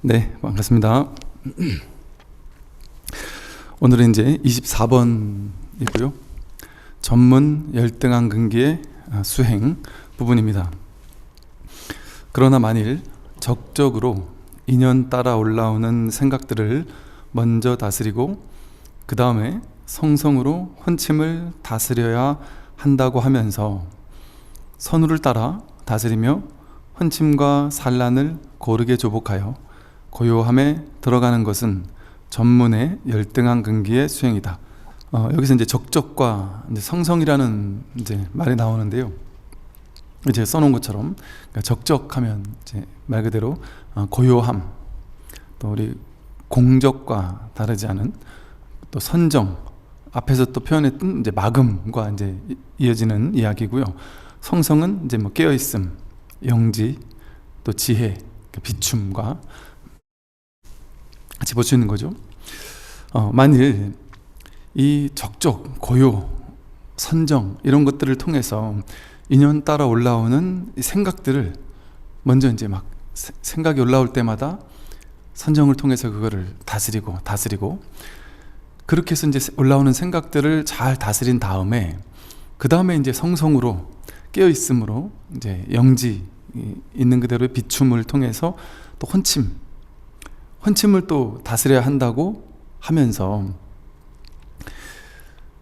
네, 반갑습니다. 오늘은 이제 24번이고요. 전문 열등한 근기의 수행 부분입니다. 그러나 만일 적적으로 인연 따라 올라오는 생각들을 먼저 다스리고 그 다음에 성성으로 혼침을 다스려야 한다고 하면서 선우를 따라 다스리며 혼침과 산란을 고르게 조복하여 고요함에 들어가는 것은 전문의 열등한 근기의 수행이다. 여기서 이제 적적과 이제 성성이라는 이제 말이 나오는데요. 이제 써놓은 것처럼 그러니까 적적하면 이제 말 그대로 고요함, 또 우리 공적과 다르지 않은 또 선정, 앞에서 또 표현했던 이제 막음과 이제 이어지는 이야기고요. 성성은 이제 뭐 깨어있음, 영지, 또 지혜, 비춤과 같이 볼 수 있는 거죠. 만일 이 적적, 고요, 선정 이런 것들을 통해서 인연 따라 올라오는 이 생각들을 먼저 이제 막 생각이 올라올 때마다 선정을 통해서 그거를 다스리고 그렇게 해서 이제 올라오는 생각들을 잘 다스린 다음에 그 다음에 이제 성성으로 깨어 있음으로 이제 영지 있는 그대로의 비춤을 통해서 또 혼침을 또 다스려야 한다고 하면서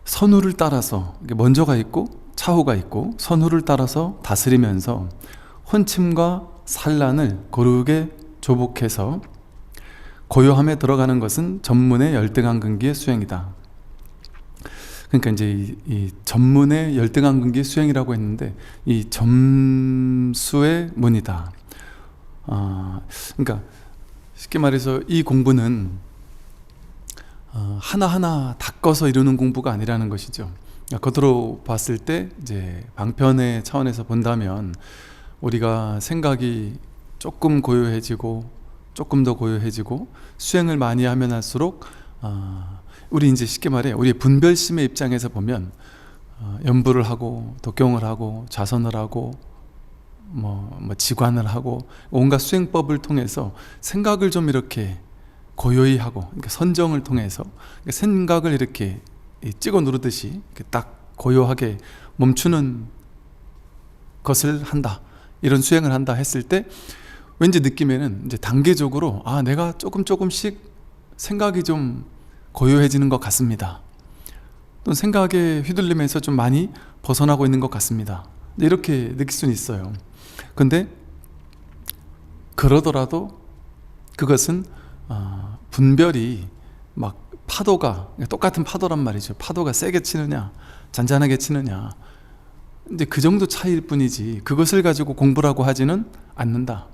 선후를 따라서 먼저가 있고 차후가 있고 선후를 따라서 다스리면서 혼침과 산란을 고르게 조복해서 고요함에 들어가는 것은 전문의 열등한 근기의 수행이다. 그러니까 이제 이 전문의 열등한 근기의 수행이라고 했는데 이 점수의 문이다. 그러니까 쉽게 말해서 이 공부는 하나하나 닦아서 이루는 공부가 아니라는 것이죠. 겉으로 봤을 때 이제 방편의 차원에서 본다면 우리가 생각이 조금 고요해지고 조금 더 고요해지고 수행을 많이 하면 할수록 우리 이제 쉽게 말해 우리의 분별심의 입장에서 보면 연부를 하고 독경을 하고 자선을 하고 뭐 지관을 하고 온갖 수행법을 통해서 생각을 좀 이렇게 고요히 하고 그러니까 선정을 통해서 그러니까 생각을 이렇게 찍어 누르듯이 이렇게 딱 고요하게 멈추는 것을 한다, 이런 수행을 한다 했을 때 왠지 느낌에는 이제 단계적으로 내가 조금씩 생각이 좀 고요해지는 것 같습니다. 또 생각에 휘둘리면서 좀 많이 벗어나고 있는 것 같습니다. 이렇게 느낄 수는 있어요. 근데 그러더라도 그것은 분별이 막 파도가 똑같은 파도란 말이죠. 파도가 세게 치느냐 잔잔하게 치느냐 이제 그 정도 차이일 뿐이지 그것을 가지고 공부라고 하지는 않는다.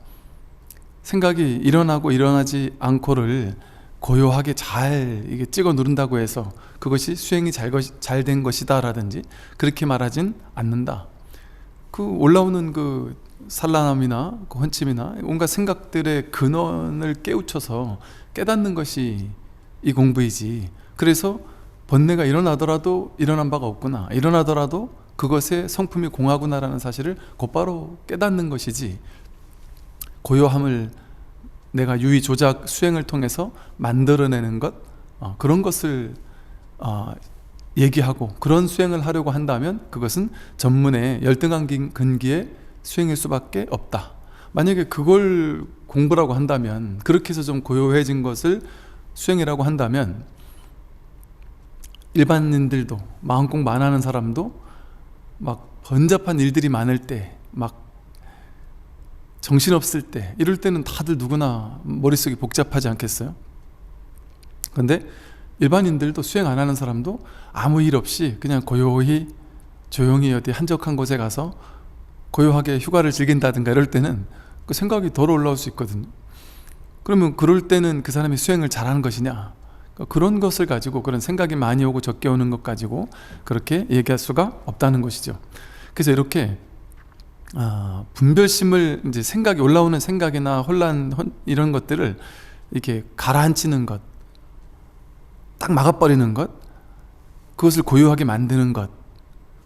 생각이 일어나고 일어나지 않고를 고요하게 잘 이게 찍어 누른다고 해서 그것이 수행이 잘 된 것이다 라든지 그렇게 말하진 않는다. 그 올라오는 그 산란함이나 그 혼침이나 온갖 생각들의 근원을 깨우쳐서 깨닫는 것이 이 공부이지. 그래서 번뇌가 일어나더라도 일어난 바가 없구나, 일어나더라도 그것의 성품이 공하구나라는 사실을 곧바로 깨닫는 것이지, 고요함을 내가 유의 조작 수행을 통해서 만들어내는 것, 그런 것을 얘기하고 그런 수행을 하려고 한다면 그것은 전문의 열등한 근기의 수행일 수밖에 없다. 만약에 그걸 공부라고 한다면, 그렇게 해서 좀 고요해진 것을 수행이라고 한다면 일반인들도, 마음공 많아하는 사람도 막 번잡한 일들이 많을 때, 막 정신없을 때, 이럴 때는 다들 누구나 머릿속이 복잡하지 않겠어요? 그런데 일반인들도, 수행 안 하는 사람도 아무 일 없이 그냥 고요히 조용히 어디 한적한 곳에 가서 고요하게 휴가를 즐긴다든가 이럴 때는 그 생각이 덜 올라올 수 있거든요. 그러면 그럴 때는 그 사람이 수행을 잘하는 것이냐, 그런 것을 가지고, 그런 생각이 많이 오고 적게 오는 것 가지고 그렇게 얘기할 수가 없다는 것이죠. 그래서 이렇게 분별심을, 이제 생각이 올라오는 생각이나 혼란 이런 것들을 이렇게 가라앉히는 것, 딱 막아버리는 것, 그것을 고요하게 만드는 것,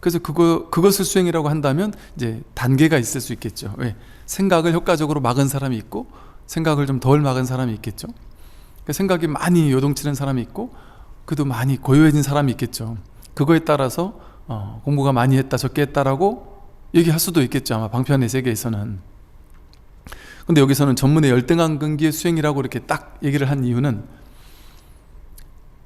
그래서 그것을 수행이라고 한다면 이제 단계가 있을 수 있겠죠. 왜? 생각을 효과적으로 막은 사람이 있고 생각을 좀 덜 막은 사람이 있겠죠. 그러니까 생각이 많이 요동치는 사람이 있고 그래도 많이 고요해진 사람이 있겠죠. 그거에 따라서 공부가 많이 했다 적게 했다라고 얘기할 수도 있겠죠. 아마 방편의 세계에서는. 근데 여기서는 전문의 열등한 근기의 수행이라고 이렇게 딱 얘기를 한 이유는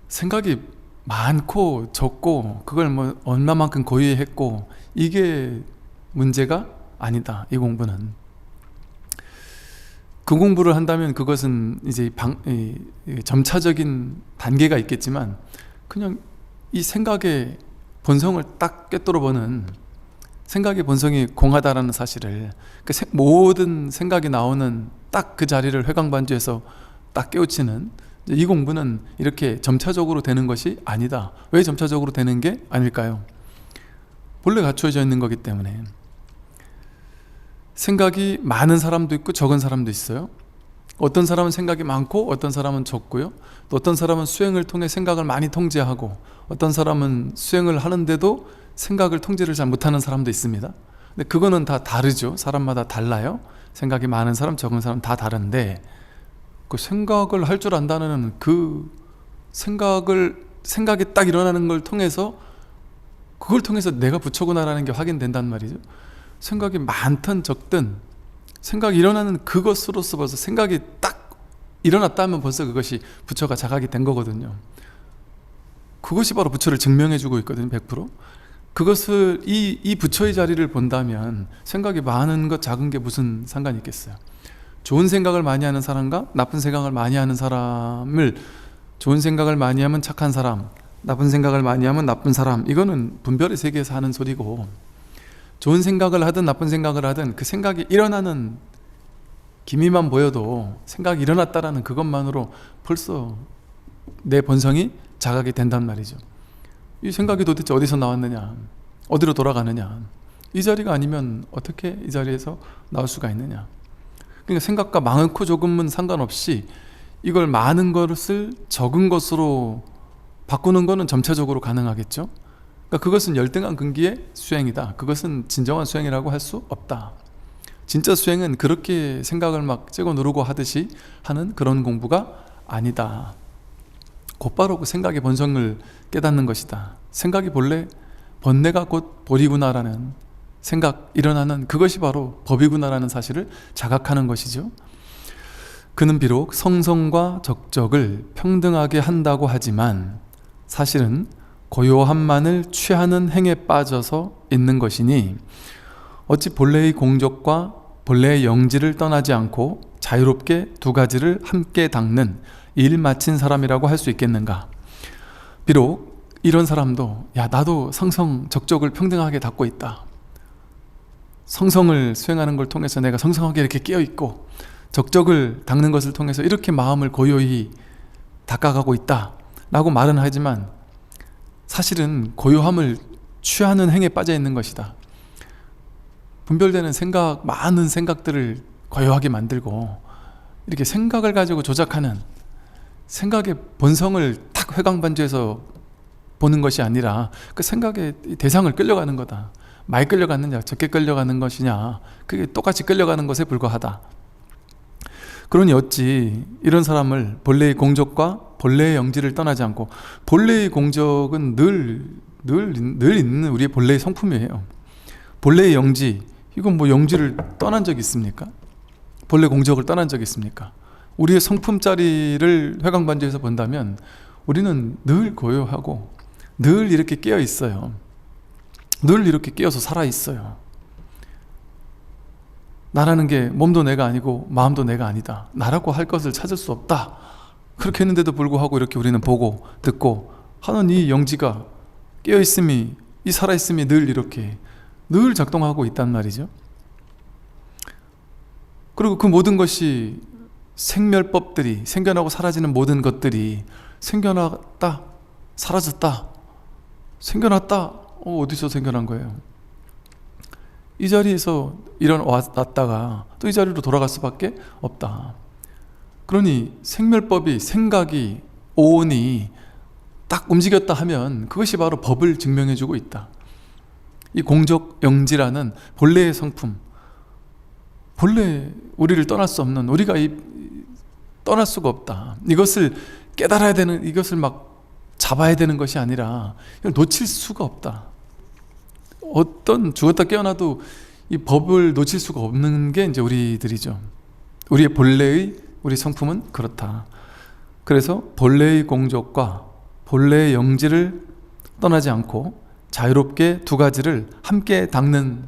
생각이 많고 적고 그걸 뭐 얼마만큼 고유했고 이게 문제가 아니다. 이 공부는 그 공부를 한다면 그것은 이제 점차적인 단계가 있겠지만 그냥 이 생각의 본성을 딱 꿰뚫어 보는, 생각의 본성이 공하다라는 사실을, 모든 생각이 나오는 딱 그 자리를 회광반주에서 딱 깨우치는 이 공부는 이렇게 점차적으로 되는 것이 아니다. 왜 점차적으로 되는 게 아닐까요? 본래 갖추어져 있는 거기 때문에. 생각이 많은 사람도 있고 적은 사람도 있어요. 어떤 사람은 생각이 많고 어떤 사람은 적고요. 또 어떤 사람은 수행을 통해 생각을 많이 통제하고 어떤 사람은 수행을 하는데도 생각을 통제를 잘 못하는 사람도 있습니다. 근데 그거는 다 다르죠. 사람마다 달라요. 생각이 많은 사람 적은 사람 다 다른데 그 생각을 할 줄 안다는 그 생각이 딱 일어나는 걸 통해서 그걸 통해서 내가 부처구나라는 게 확인된단 말이죠. 생각이 많든 적든 생각이 일어나는 그것으로서 벌써 생각이 딱 일어났다면 벌써 그것이 부처가 자각이 된 거거든요. 그것이 바로 부처를 증명해 주고 있거든요. 100%. 그것을 이 부처의 자리를 본다면 생각이 많은 것 작은 게 무슨 상관이 있겠어요. 좋은 생각을 많이 하는 사람과 나쁜 생각을 많이 하는 사람을, 좋은 생각을 많이 하면 착한 사람, 나쁜 생각을 많이 하면 나쁜 사람, 이거는 분별의 세계에서 하는 소리고, 좋은 생각을 하든 나쁜 생각을 하든 그 생각이 일어나는 기미만 보여도 생각이 일어났다라는 그것만으로 벌써 내 본성이 자각이 된단 말이죠. 이 생각이 도대체 어디서 나왔느냐, 어디로 돌아가느냐, 이 자리가 아니면 어떻게 이 자리에서 나올 수가 있느냐. 그러니까 생각과 많고 적음은 상관없이 이걸 많은 것을 적은 것으로 바꾸는 것은 점차적으로 가능하겠죠. 그러니까 그것은 열등한 근기의 수행이다. 그것은 진정한 수행이라고 할 수 없다. 진짜 수행은 그렇게 생각을 막 째고 누르고 하듯이 하는 그런 공부가 아니다. 곧바로 그 생각의 본성을 깨닫는 것이다. 생각이 본래 번뇌가 곧 보리구나라는 생각, 일어나는 그것이 바로 법이구나라는 사실을 자각하는 것이죠. 그는 비록 성성과 적적을 평등하게 한다고 하지만 사실은 고요함만을 취하는 행에 빠져서 있는 것이니 어찌 본래의 공적과 본래의 영지를 떠나지 않고 자유롭게 두 가지를 함께 닦는 일 마친 사람이라고 할 수 있겠는가. 비록 이런 사람도 나도 성성 적적을 평등하게 닦고 있다, 성성을 수행하는 걸 통해서 내가 성성하게 이렇게 깨어있고 적적을 닦는 것을 통해서 이렇게 마음을 고요히 닦아가고 있다 라고 말은 하지만 사실은 고요함을 취하는 행에 빠져 있는 것이다. 분별되는 생각, 많은 생각들을 고요하게 만들고 이렇게 생각을 가지고 조작하는, 생각의 본성을 탁 회광반주에서 보는 것이 아니라 그 생각의 대상을 끌려가는 거다. 많이 끌려갔느냐 적게 끌려가는 것이냐, 그게 똑같이 끌려가는 것에 불과하다. 그러니 어찌 이런 사람을 본래의 공적과 본래의 영지를 떠나지 않고, 본래의 공적은 늘 있는 우리의 본래의 성품이에요. 본래의 영지, 이건 뭐 영지를 떠난 적이 있습니까? 본래 공적을 떠난 적이 있습니까? 우리의 성품자리를 회광반주에서 본다면 우리는 늘 고요하고 늘 이렇게 깨어 있어요. 늘 이렇게 깨어서 살아 있어요. 나라는 게 몸도 내가 아니고 마음도 내가 아니다. 나라고 할 것을 찾을 수 없다. 그렇게 했는데도 불구하고 이렇게 우리는 보고 듣고 하는 이 영지가 깨어있음이, 이 살아있음이 늘 이렇게 늘 작동하고 있단 말이죠. 그리고 그 모든 것이 생멸법들이, 생겨나고 사라지는 모든 것들이 생겨났다 사라졌다 생겨났다, 어디서 생겨난 거예요? 이 자리에서 일어났다가 또 이 자리로 돌아갈 수밖에 없다. 그러니 생멸법이, 생각이, 오온이 딱 움직였다 하면 그것이 바로 법을 증명해주고 있다. 이 공적 영지라는 본래의 성품, 본래 우리를 떠날 수 없는, 우리가 떠날 수가 없다, 이것을 깨달아야 되는, 이것을 막 잡아야 되는 것이 아니라 이걸 놓칠 수가 없다. 어떤 죽었다 깨어나도 이 법을 놓칠 수가 없는 게 이제 우리들이죠. 우리의 본래의, 우리 성품은 그렇다. 그래서 본래의 공적과 본래의 영지를 떠나지 않고 자유롭게 두 가지를 함께 닦는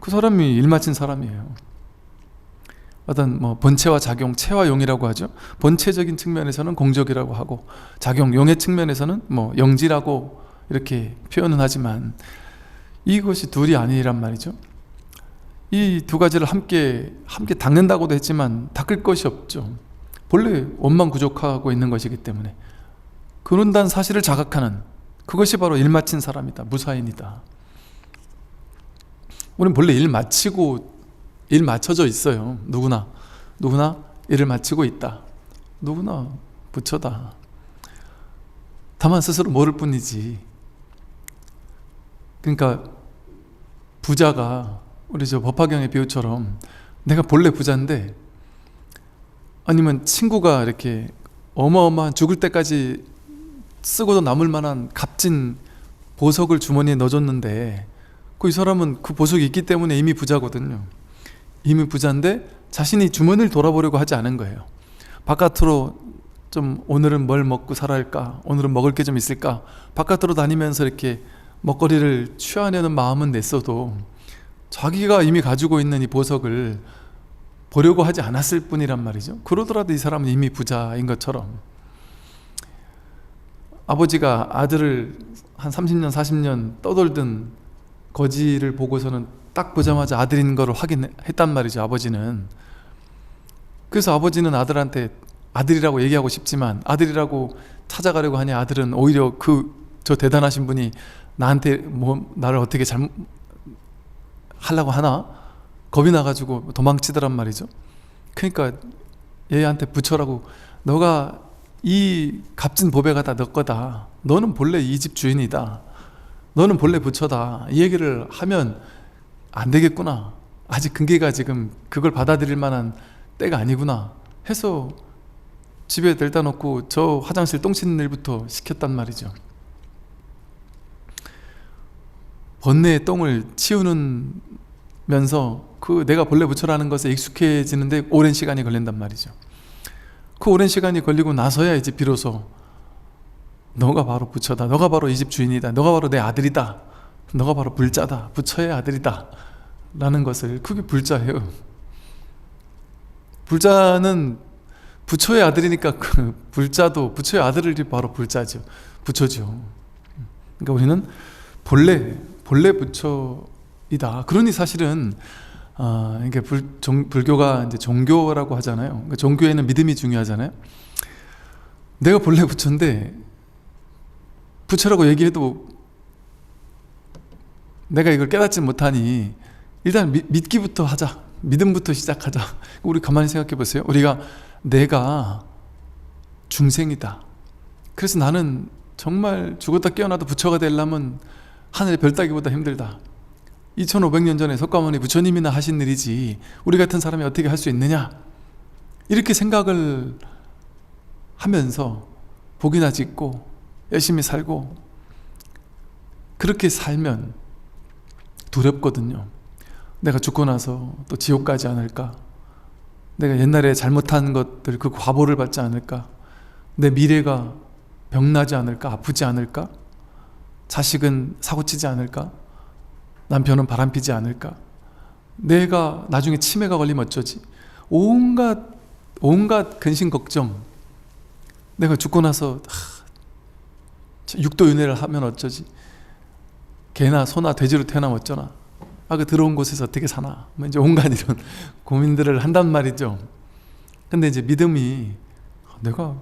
그 사람이 일마친 사람이에요. 어떤 본체와 작용, 체와 용이라고 하죠. 본체적인 측면에서는 공적이라고 하고, 작용, 용의 측면에서는 영지라고 이렇게 표현은 하지만 이것이 둘이 아니란 말이죠. 이 두 가지를 함께 닦는다고도 했지만 닦을 것이 없죠. 본래 원망구족하고 있는 것이기 때문에 그런다는 사실을 자각하는, 그것이 바로 일 마친 사람이다, 무사인이다. 우리는 본래 일 마치고, 일 마쳐져 있어요. 누구나 일을 마치고 있다. 누구나 부처다. 다만 스스로 모를 뿐이지. 그러니까 부자가, 우리 저 법화경의 비유처럼 내가 본래 부자인데, 아니면 친구가 이렇게 어마어마한 죽을 때까지 쓰고도 남을 만한 값진 보석을 주머니에 넣어줬는데, 이 사람은 그 보석이 있기 때문에 이미 부자거든요. 이미 부자인데 자신이 주머니를 돌아보려고 하지 않은 거예요. 바깥으로 좀 오늘은 뭘 먹고 살아야 할까, 오늘은 먹을 게 좀 있을까, 바깥으로 다니면서 이렇게 먹거리를 취하려는 마음은 냈어도 자기가 이미 가지고 있는 이 보석을 보려고 하지 않았을 뿐이란 말이죠. 그러더라도 이 사람은 이미 부자인 것처럼, 아버지가 아들을 한 30년 40년 떠돌던 거지를 보고서는 딱 보자마자 아들인 걸 확인했단 말이죠, 아버지는. 그래서 아버지는 아들한테 아들이라고 얘기하고 싶지만, 아들이라고 찾아가려고 하니 아들은 오히려 저 대단하신 분이 나한테 나를 어떻게 하려고 하나 겁이 나가지고 도망치더란 말이죠. 그러니까 얘한테 부처라고, 너가 이 값진 보배가 다 너 거다, 너는 본래 이 집 주인이다, 너는 본래 부처다, 이 얘기를 하면 안 되겠구나, 아직 근기가 지금 그걸 받아들일 만한 때가 아니구나 해서 집에 데려다 놓고 저 화장실 똥 씻는 일부터 시켰단 말이죠. 번뇌의 똥을 치우면서 내가 본래 부처라는 것에 익숙해지는데 오랜 시간이 걸린단 말이죠. 그 오랜 시간이 걸리고 나서야 이제 비로소 너가 바로 부처다, 너가 바로 이 집 주인이다, 너가 바로 내 아들이다, 너가 바로 불자다, 부처의 아들이다 라는 것을, 그게 불자예요. 불자는 부처의 아들이니까 그 불자도 부처의 아들이 바로 불자죠, 부처죠. 그러니까 우리는 본래 부처이다. 그러니 사실은 이게 불교가 이제 종교라고 하잖아요. 그러니까 종교에는 믿음이 중요하잖아요. 내가 본래 부처인데 부처라고 얘기해도 내가 이걸 깨닫지 못하니 일단 믿기부터 하자, 믿음부터 시작하자. 우리 가만히 생각해 보세요. 내가 중생이다, 그래서 나는 정말 죽었다 깨어나도 부처가 되려면 하늘의 별 따기보다 힘들다, 2500년 전에 석가모니 부처님이나 하신 일이지 우리 같은 사람이 어떻게 할 수 있느냐, 이렇게 생각을 하면서 복이나 짓고 열심히 살고, 그렇게 살면 두렵거든요. 내가 죽고 나서 또 지옥 가지 않을까, 내가 옛날에 잘못한 것들 그 과보를 받지 않을까, 내 미래가 병나지 않을까, 아프지 않을까, 자식은 사고치지 않을까, 남편은 바람피지 않을까, 내가 나중에 치매가 걸리면 어쩌지, 온갖 근심 걱정, 내가 죽고 나서 육도윤회를 하면 어쩌지, 개나 소나 돼지로 태어나면 어쩌나, 그 더러운 곳에서 어떻게 사나, 이제 온갖 이런 고민들을 한단 말이죠. 근데 이제 믿음이, 내가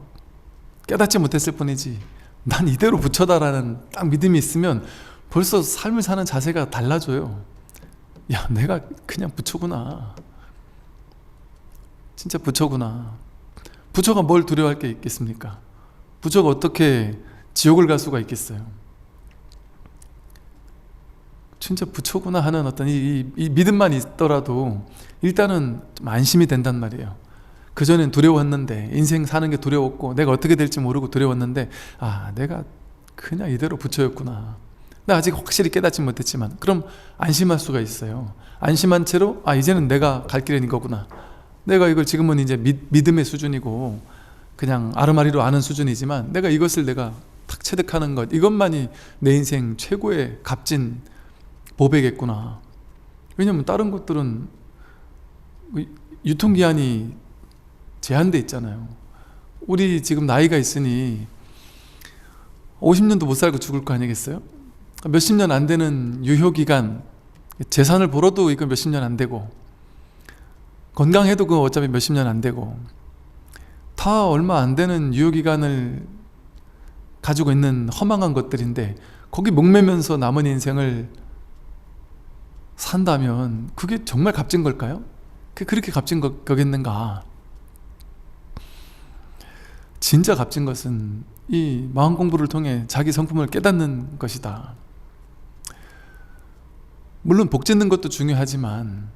깨닫지 못했을 뿐이지 난 이대로 부처다라는 딱 믿음이 있으면 벌써 삶을 사는 자세가 달라져요. 야, 내가 그냥 부처구나, 진짜 부처구나. 부처가 뭘 두려워할 게 있겠습니까? 부처가 어떻게 지옥을 갈 수가 있겠어요? 진짜 부처구나 하는 어떤 이 믿음만 있더라도 일단은 좀 안심이 된단 말이에요. 그전엔 두려웠는데, 인생 사는 게 두려웠고 내가 어떻게 될지 모르고 두려웠는데, 내가 그냥 이대로 부처였구나, 나 아직 확실히 깨닫지 못했지만, 그럼 안심할 수가 있어요. 안심한 채로 이제는 내가 갈 길은 이거구나, 내가 이걸 지금은 이제 믿음의 수준이고 그냥 아르마리로 아는 수준이지만, 내가 이것을 내가 탁 체득하는 것, 이것만이 내 인생 최고의 값진 보배겠구나. 왜냐면 다른 것들은 유통기한이 제한돼 있잖아요. 우리 지금 나이가 있으니 50년도 못 살고 죽을 거 아니겠어요? 몇십 년 안 되는 유효기간, 재산을 벌어도 이거 몇십 년 안 되고, 건강해도 그거 어차피 몇십 년 안 되고, 다 얼마 안 되는 유효기간을 가지고 있는 허망한 것들인데, 거기 목매면서 남은 인생을 산다면 그게 정말 값진 걸까요? 그렇게 값진 거겠는가? 진짜 값진 것은 이 마음 공부를 통해 자기 성품을 깨닫는 것이다. 물론 복 짓는 것도 중요하지만,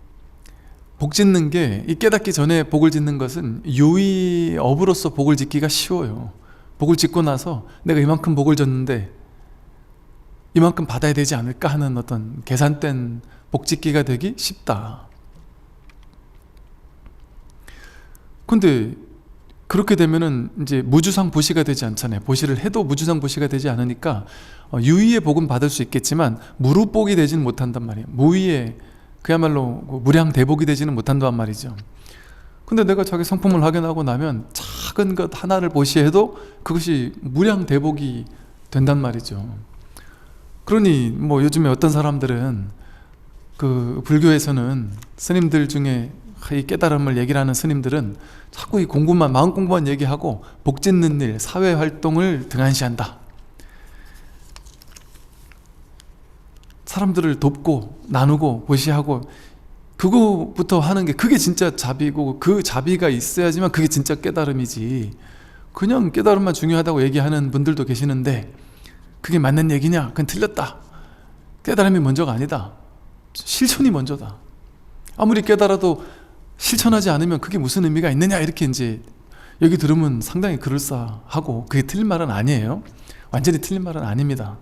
복 짓는 게, 이 깨닫기 전에 복을 짓는 것은 유의업으로서 복을 짓기가 쉬워요. 복을 짓고 나서 내가 이만큼 복을 줬는데 이만큼 받아야 되지 않을까 하는 어떤 계산된 복 짓기가 되기 쉽다. 근데 그렇게 되면은 이제 무주상 보시가 되지 않잖아요. 보시를 해도 무주상 보시가 되지 않으니까 유의의 복은 받을 수 있겠지만 무루복이 되지는 못한단 말이에요. 무의의, 그야말로 무량대복이 되지는 못한단 말이죠. 근데 내가 자기 성품을 확인하고 나면 작은 것 하나를 보시해도 그것이 무량대복이 된단 말이죠. 그러니 요즘에 어떤 사람들은 그 불교에서는 스님들 중에 이 깨달음을 얘기를 하는 스님들은 자꾸 이 공부만, 마음 공부만 얘기하고 복 짓는 일, 사회활동을 등한시한다. 사람들을 돕고 나누고 보시하고 그거부터 하는 게, 그게 진짜 자비고, 그 자비가 있어야지만 그게 진짜 깨달음이지. 그냥 깨달음만 중요하다고 얘기하는 분들도 계시는데, 그게 맞는 얘기냐? 그건 틀렸다. 깨달음이 먼저가 아니다. 실천이 먼저다. 아무리 깨달아도 실천하지 않으면 그게 무슨 의미가 있느냐, 이렇게 이제 여기 들으면 상당히 그럴싸하고, 그게 틀린 말은 아니에요. 완전히 틀린 말은 아닙니다.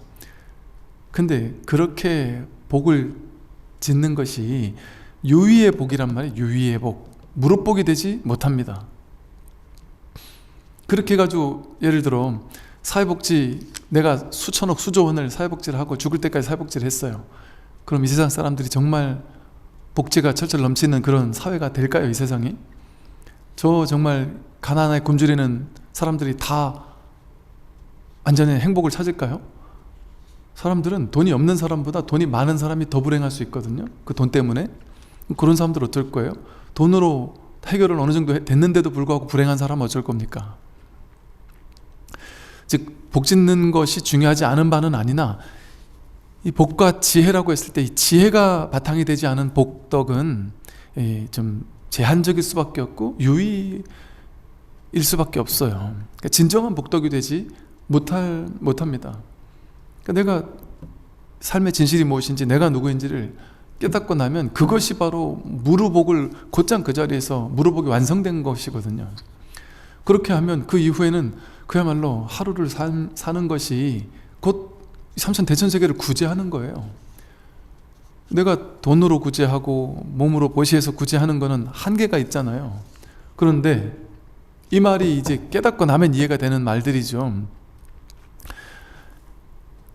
근데 그렇게 복을 짓는 것이 유의의 복이란 말이에요. 유의의 복. 무릇복이 되지 못합니다. 그렇게 해가지고 예를 들어 사회복지, 내가 수천억 수조 원을 사회복지를 하고 죽을 때까지 사회복지를 했어요. 그럼 이 세상 사람들이 정말 복지가 철철 넘치는 그런 사회가 될까요? 이 세상이? 저 정말 가난에 굶주리는 사람들이 다 완전히 행복을 찾을까요? 사람들은 돈이 없는 사람보다 돈이 많은 사람이 더 불행할 수 있거든요. 그 돈 때문에. 그런 사람들 어떨 거예요? 돈으로 해결을 어느 정도 됐는데도 불구하고 불행한 사람은 어쩔 겁니까? 즉, 복 짓는 것이 중요하지 않은 바는 아니나, 이 복과 지혜라고 했을 때 이 지혜가 바탕이 되지 않은 복덕은 좀 제한적일 수밖에 없고 유의일 수밖에 없어요. 그러니까 진정한 복덕이 되지 못합니다. 그러니까 내가 삶의 진실이 무엇인지, 내가 누구인지를 깨닫고 나면 그것이 바로 무루복을, 곧장 그 자리에서 무루복이 완성된 것이거든요. 그렇게 하면 그 이후에는 그야말로 하루를 사는 것이 곧 삼천대천세계를 구제하는 거예요. 내가 돈으로 구제하고 몸으로 보시해서 구제하는 거는 한계가 있잖아요. 그런데 이 말이 이제 깨닫고 나면 이해가 되는 말들이죠.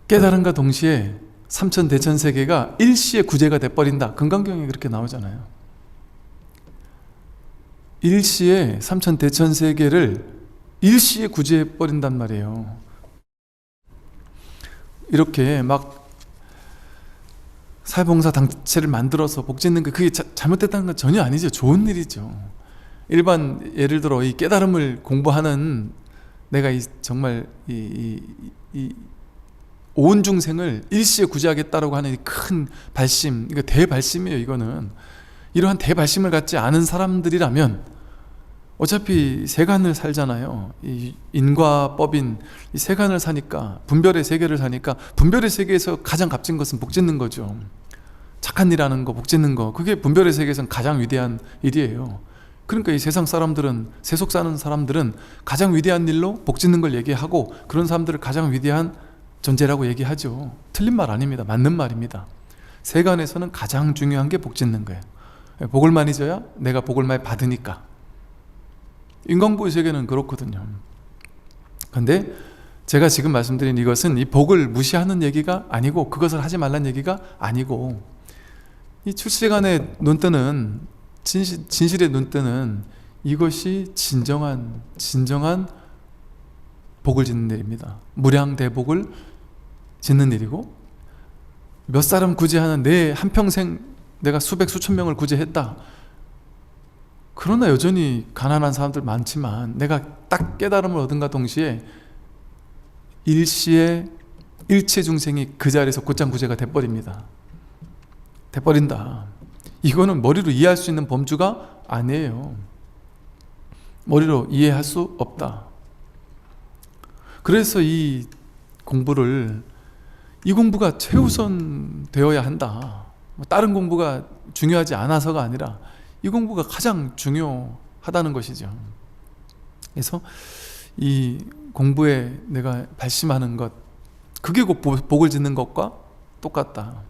깨달음과 동시에 삼천대천세계가 일시에 구제가 돼버린다. 금강경에 그렇게 나오잖아요. 일시에 삼천대천세계를 일시에 구제해버린단 말이에요. 이렇게 막 사회봉사 단체를 만들어서 복 짓는 게, 그게 잘못됐다는 건 전혀 아니죠. 좋은 일이죠. 일반, 예를 들어 이 깨달음을 공부하는, 내가 정말 온 중생을 일시에 구제하겠다라고 하는 큰 발심, 이거 대발심이에요. 이거는 이러한 대발심을 갖지 않은 사람들이라면 어차피 세간을 살잖아요. 이 인과법인 이 세간을 사니까, 분별의 세계를 사니까, 분별의 세계에서 가장 값진 것은 복 짓는 거죠. 착한 일 하는 거, 복 짓는 거, 그게 분별의 세계에서는 가장 위대한 일이에요. 그러니까 이 세상 사람들은, 세속 사는 사람들은 가장 위대한 일로 복 짓는 걸 얘기하고, 그런 사람들을 가장 위대한 존재라고 얘기하죠. 틀린 말 아닙니다. 맞는 말입니다. 세간에서는 가장 중요한 게 복 짓는 거예요. 복을 많이 져야 내가 복을 많이 받으니까. 인간보의 세계는 그렇거든요. 근데 제가 지금 말씀드린 이것은 이 복을 무시하는 얘기가 아니고, 그것을 하지 말라는 얘기가 아니고, 이 출세간에 눈뜨는, 진실의 눈뜨는 이것이 진정한 복을 짓는 일입니다. 무량대복을 짓는 일이고, 몇 사람 구제하는, 내 한평생 내가 수백 수천 명을 구제했다. 그러나 여전히 가난한 사람들 많지만 내가 딱 깨달음을 얻은가 동시에 일시에 일체 중생이 그 자리에서 곧장 구제가 돼버립니다. 돼버린다. 이거는 머리로 이해할 수 있는 범주가 아니에요. 머리로 이해할 수 없다. 그래서 이 공부가 최우선 되어야 한다. 다른 공부가 중요하지 않아서가 아니라 이 공부가 가장 중요하다는 것이죠. 그래서 이 공부에 내가 발심하는 것, 그게 곧 복을 짓는 것과 똑같다.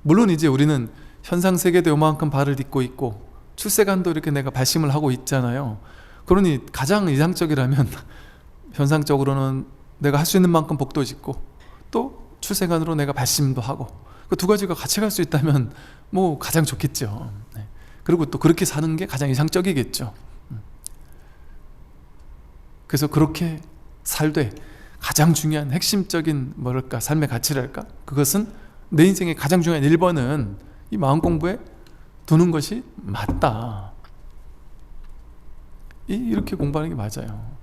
물론 이제 우리는 현상세계도 요만큼 발을 딛고 있고, 출세간도 이렇게 내가 발심을 하고 있잖아요. 그러니 가장 이상적이라면 현상적으로는 내가 할 수 있는 만큼 복도 짓고, 또 출세간으로 내가 발심도 하고, 그 두 가지가 같이 갈 수 있다면 뭐 가장 좋겠죠. 그리고 또 그렇게 사는 게 가장 이상적이겠죠. 그래서 그렇게 살되 가장 중요한 핵심적인 뭐랄까, 삶의 가치랄까, 그것은 내 인생의 가장 중요한 1번은 이 마음 공부에 두는 것이 맞다. 이렇게 공부하는 게 맞아요.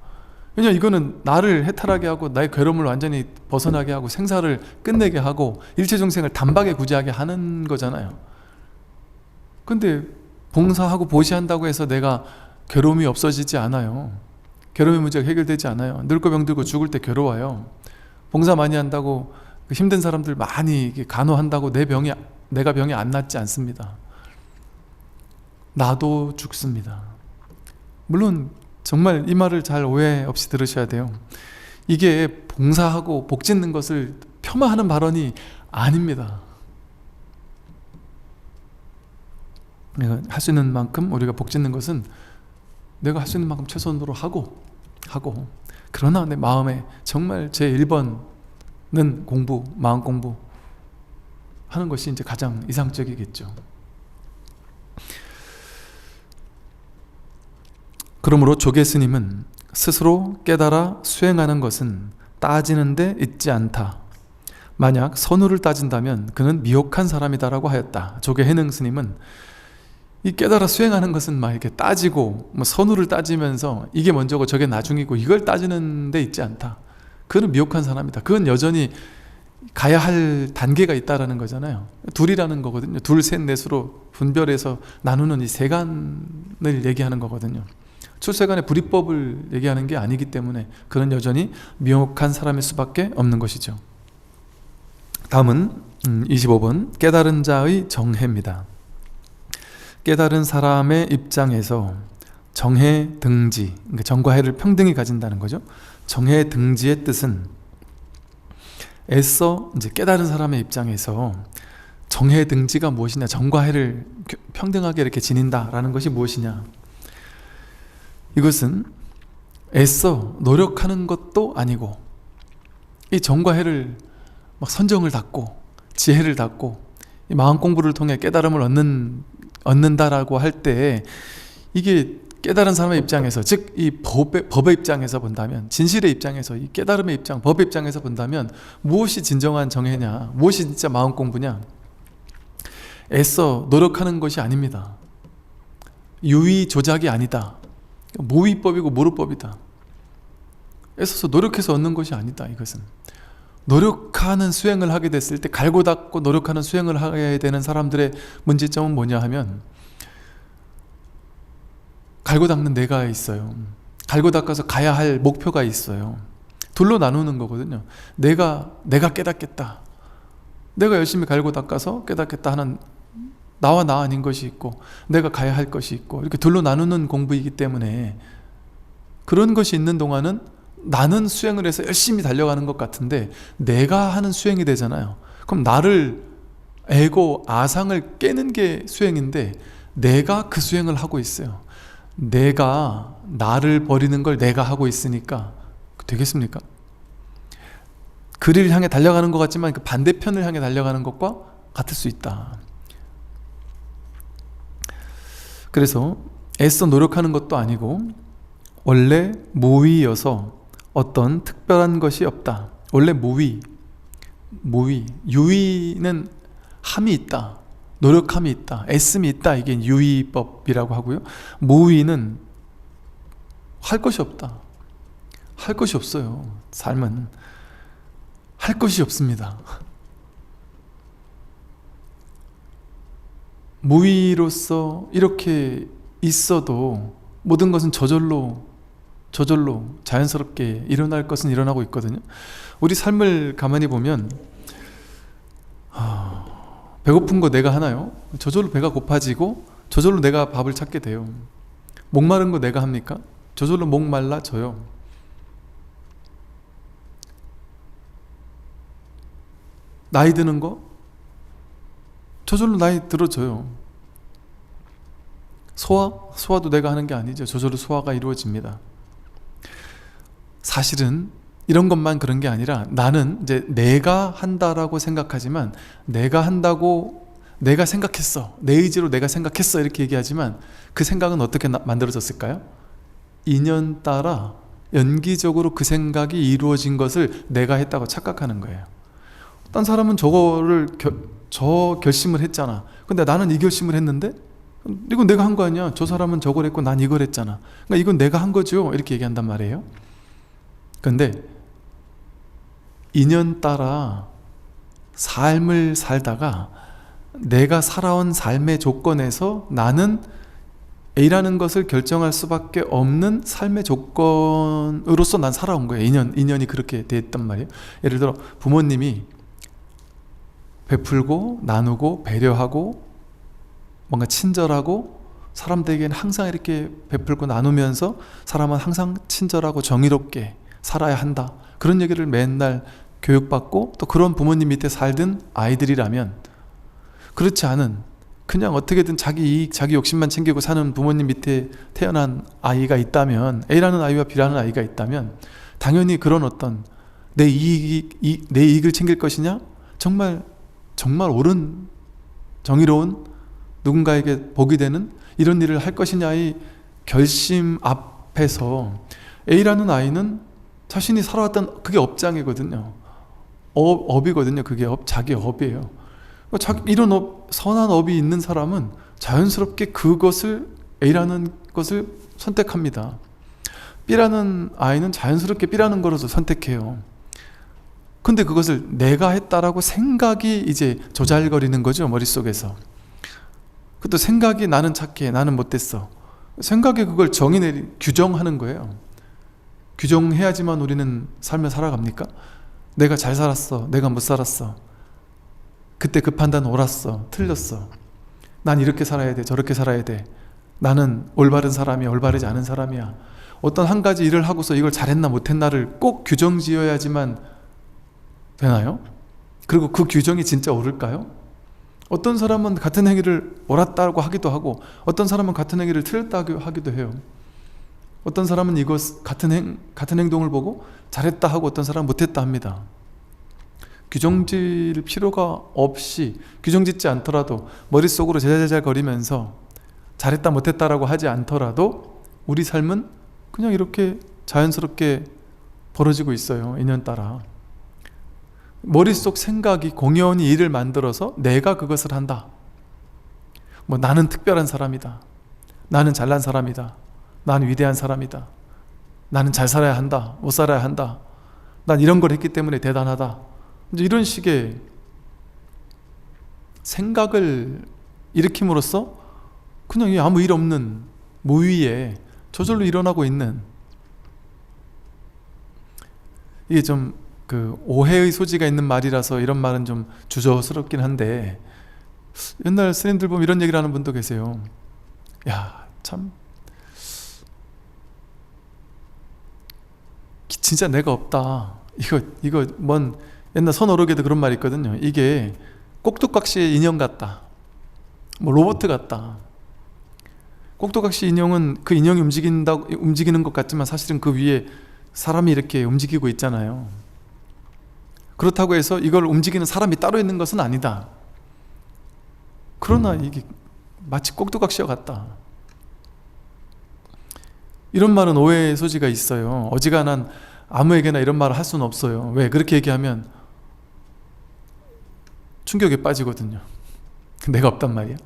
왜냐하면 이거는 나를 해탈하게 하고, 나의 괴로움을 완전히 벗어나게 하고, 생사를 끝내게 하고, 일체중생을 단박에 구제하게 하는 거잖아요. 근데 봉사하고 보시한다고 해서 내가 괴로움이 없어지지 않아요. 괴로움의 문제가 해결되지 않아요. 늙고 병들고 죽을 때 괴로워요. 봉사 많이 한다고 힘든 사람들 많이 간호한다고 내가 병이 안 낫지 않습니다. 나도 죽습니다. 물론 정말 이 말을 잘 오해 없이 들으셔야 돼요. 이게 봉사하고 복 짓는 것을 폄하하는 발언이 아닙니다. 내가 할 수 있는 만큼 우리가 복 짓는 것은 내가 할 수 있는 만큼 최선으로 하고, 그러나 내 마음에 정말 제 1번은 공부, 마음 공부 하는 것이 이제 가장 이상적이겠죠. 그러므로 조계 스님은 스스로 깨달아 수행하는 것은 따지는 데 있지 않다. 만약 선우를 따진다면 그는 미혹한 사람이다라고 하였다. 조계 해능 스님은 이 깨달아 수행하는 것은 막 이렇게 따지고, 뭐 선우를 따지면서 이게 먼저고 저게 나중이고 이걸 따지는 데 있지 않다. 그는 미혹한 사람이다. 그건 여전히 가야 할 단계가 있다라는 거잖아요. 둘이라는 거거든요. 둘, 셋, 넷으로 분별해서 나누는 이 세간을 얘기하는 거거든요. 출세간의 불이법을 얘기하는 게 아니기 때문에 그는 여전히 미혹한 사람일 수밖에 없는 것이죠. 다음은 25번 깨달은 자의 정해입니다. 깨달은 사람의 입장에서 정해 등지, 그러니까 정과 해를 평등히 가진다는 거죠. 정해 등지의 뜻은 애써 이제 깨달은 사람의 입장에서 정해 등지가 무엇이냐, 정과 해를 평등하게 이렇게 지닌다라는 것이 무엇이냐. 이것은 애써 노력하는 것도 아니고, 이 정과 해를 막 선정을 닫고 지혜를 닫고 이 마음 공부를 통해 깨달음을 얻는다라고 할 때, 이게 깨달은 사람의 입장에서, 즉 이 법의 입장에서 본다면, 진실의 입장에서, 이 깨달음의 입장, 법의 입장에서 본다면 무엇이 진정한 정해냐, 무엇이 진짜 마음 공부냐, 애써 노력하는 것이 아닙니다. 유의 조작이 아니다. 무위법이고 모르법이다. 애써서 노력해서 얻는 것이 아니다. 이것은 노력하는 수행을 하게 됐을 때, 갈고 닦고 노력하는 수행을 하게 되는 사람들의 문제점은 뭐냐 하면, 갈고 닦는 내가 있어요. 갈고 닦아서 가야 할 목표가 있어요. 둘로 나누는 거거든요. 내가 깨닫겠다, 내가 열심히 갈고 닦아서 깨닫겠다 하는 나와 나 아닌 것이 있고 내가 가야 할 것이 있고 이렇게 둘로 나누는 공부이기 때문에 그런 것이 있는 동안은 나는 수행을 해서 열심히 달려가는 것 같은데 내가 하는 수행이 되잖아요. 그럼 나를 에고 아상을 깨는 게 수행인데 내가 그 수행을 하고 있어요. 내가 나를 버리는 걸 내가 하고 있으니까 되겠습니까? 그를 향해 달려가는 것 같지만 그 반대편을 향해 달려가는 것과 같을 수 있다. 그래서 애써 노력하는 것도 아니고 원래 무위여서 어떤 특별한 것이 없다. 원래 무위, 유위는 함이 있다, 노력함이 있다, 애씀이 있다. 이게 유위법이라고 하고요. 무위는 할 것이 없다. 할 것이 없어요. 삶은 할 것이 없습니다. 무위로서 이렇게 있어도 모든 것은 저절로 자연스럽게 일어날 것은 일어나고 있거든요. 우리 삶을 가만히 보면 배고픈 거 내가 하나요? 저절로 배가 고파지고 저절로 내가 밥을 찾게 돼요. 목마른 거 내가 합니까? 저절로 목 말라져요. 나이 드는 거 저절로 나이 들어져요. 소화도 내가 하는 게 아니죠. 저절로 소화가 이루어집니다. 사실은 이런 것만 그런 게 아니라 나는 이제 내가 한다라고 생각하지만 내가 한다고 내가 생각했어, 내 의지로 내가 생각했어 이렇게 얘기하지만 그 생각은 어떻게 만들어졌을까요? 인연 따라 연기적으로 그 생각이 이루어진 것을 내가 했다고 착각하는 거예요. 딴 사람은 저 결심을 했잖아. 근데 나는 이 결심을 했는데 이건 내가 한 거 아니야. 저 사람은 저걸 했고 난 이걸 했잖아. 그러니까 이건 내가 한 거죠. 이렇게 얘기한단 말이에요. 근데 인연 따라 삶을 살다가 내가 살아온 삶의 조건에서 나는 A라는 것을 결정할 수밖에 없는 삶의 조건으로서 난 살아온 거예요. 인연이 그렇게 됐단 말이에요. 예를 들어 부모님이 베풀고 나누고 배려하고 뭔가 친절하고 사람들에게는 항상 이렇게 베풀고 나누면서 사람은 항상 친절하고 정의롭게 살아야 한다. 그런 얘기를 맨날 교육받고 또 그런 부모님 밑에 살던 아이들이라면, 그렇지 않은 그냥 어떻게든 자기 이익, 자기 욕심만 챙기고 사는 부모님 밑에 태어난 아이가 있다면, A라는 아이와 B라는 아이가 있다면 당연히 그런 어떤 내 이익을 챙길 것이냐? 정말 옳은 정의로운 누군가에게 복이 되는 이런 일을 할 것이냐의 결심 앞에서 A라는 아이는 자신이 살아왔던 그게 업장이거든요. 업이거든요. 그게 자기 업이에요. 이런 선한 업이 있는 사람은 자연스럽게 그것을 A라는 것을 선택합니다. B라는 아이는 자연스럽게 B라는 거로서 선택해요. 근데 그것을 내가 했다라고 생각이 이제 조잘거리는 거죠, 머릿속에서. 그것도 생각이 나는 착해, 나는 못됐어. 생각이 그걸 규정하는 거예요. 규정해야지만 우리는 삶을 살아갑니까? 내가 잘 살았어, 내가 못 살았어, 그때 그 판단 옳았어, 틀렸어, 난 이렇게 살아야 돼, 저렇게 살아야 돼, 나는 올바른 사람이야, 올바르지 않은 사람이야. 어떤 한 가지 일을 하고서 이걸 잘했나 못했나를 꼭 규정 지어야지만 되나요? 그리고 그 규정이 진짜 옳을까요? 어떤 사람은 같은 행위를 옳았다고 하기도 하고 어떤 사람은 같은 행위를 틀렸다고 하기도 해요. 어떤 사람은 같은 행동을 보고 잘했다 하고 어떤 사람은 못했다 합니다. 규정 지을 필요가 없이, 규정 짓지 않더라도 머릿속으로 제잘제잘 거리면서 잘했다 못했다라고 하지 않더라도 우리 삶은 그냥 이렇게 자연스럽게 벌어지고 있어요. 인연 따라. 머릿속 생각이 공연히 일을 만들어서 내가 그것을 한다. 나는 특별한 사람이다, 나는 잘난 사람이다, 나는 위대한 사람이다, 나는 잘 살아야 한다, 못 살아야 한다, 난 이런 걸 했기 때문에 대단하다. 이제 이런 식의 생각을 일으킴으로써 그냥 아무 일 없는 무위에 저절로 일어나고 있는, 이게 좀 오해의 소지가 있는 말이라서 이런 말은 좀 주저스럽긴 한데, 옛날 스님들 보면 이런 얘기를 하는 분도 계세요. 야, 참 진짜 내가 없다. 이거 뭔 옛날 선어록에도 그런 말이 있거든요. 이게 꼭두각시의 인형 같다. 뭐 로봇 같다. 꼭두각시 인형은 그 인형이 움직이는 것 같지만 사실은 그 위에 사람이 이렇게 움직이고 있잖아요. 그렇다고 해서 이걸 움직이는 사람이 따로 있는 것은 아니다. 그러나 이게 마치 꼭두각시와 같다. 이런 말은 오해의 소지가 있어요. 어지간한 아무에게나 이런 말을 할 수는 없어요. 왜? 그렇게 얘기하면 충격에 빠지거든요. 내가 없단 말이야.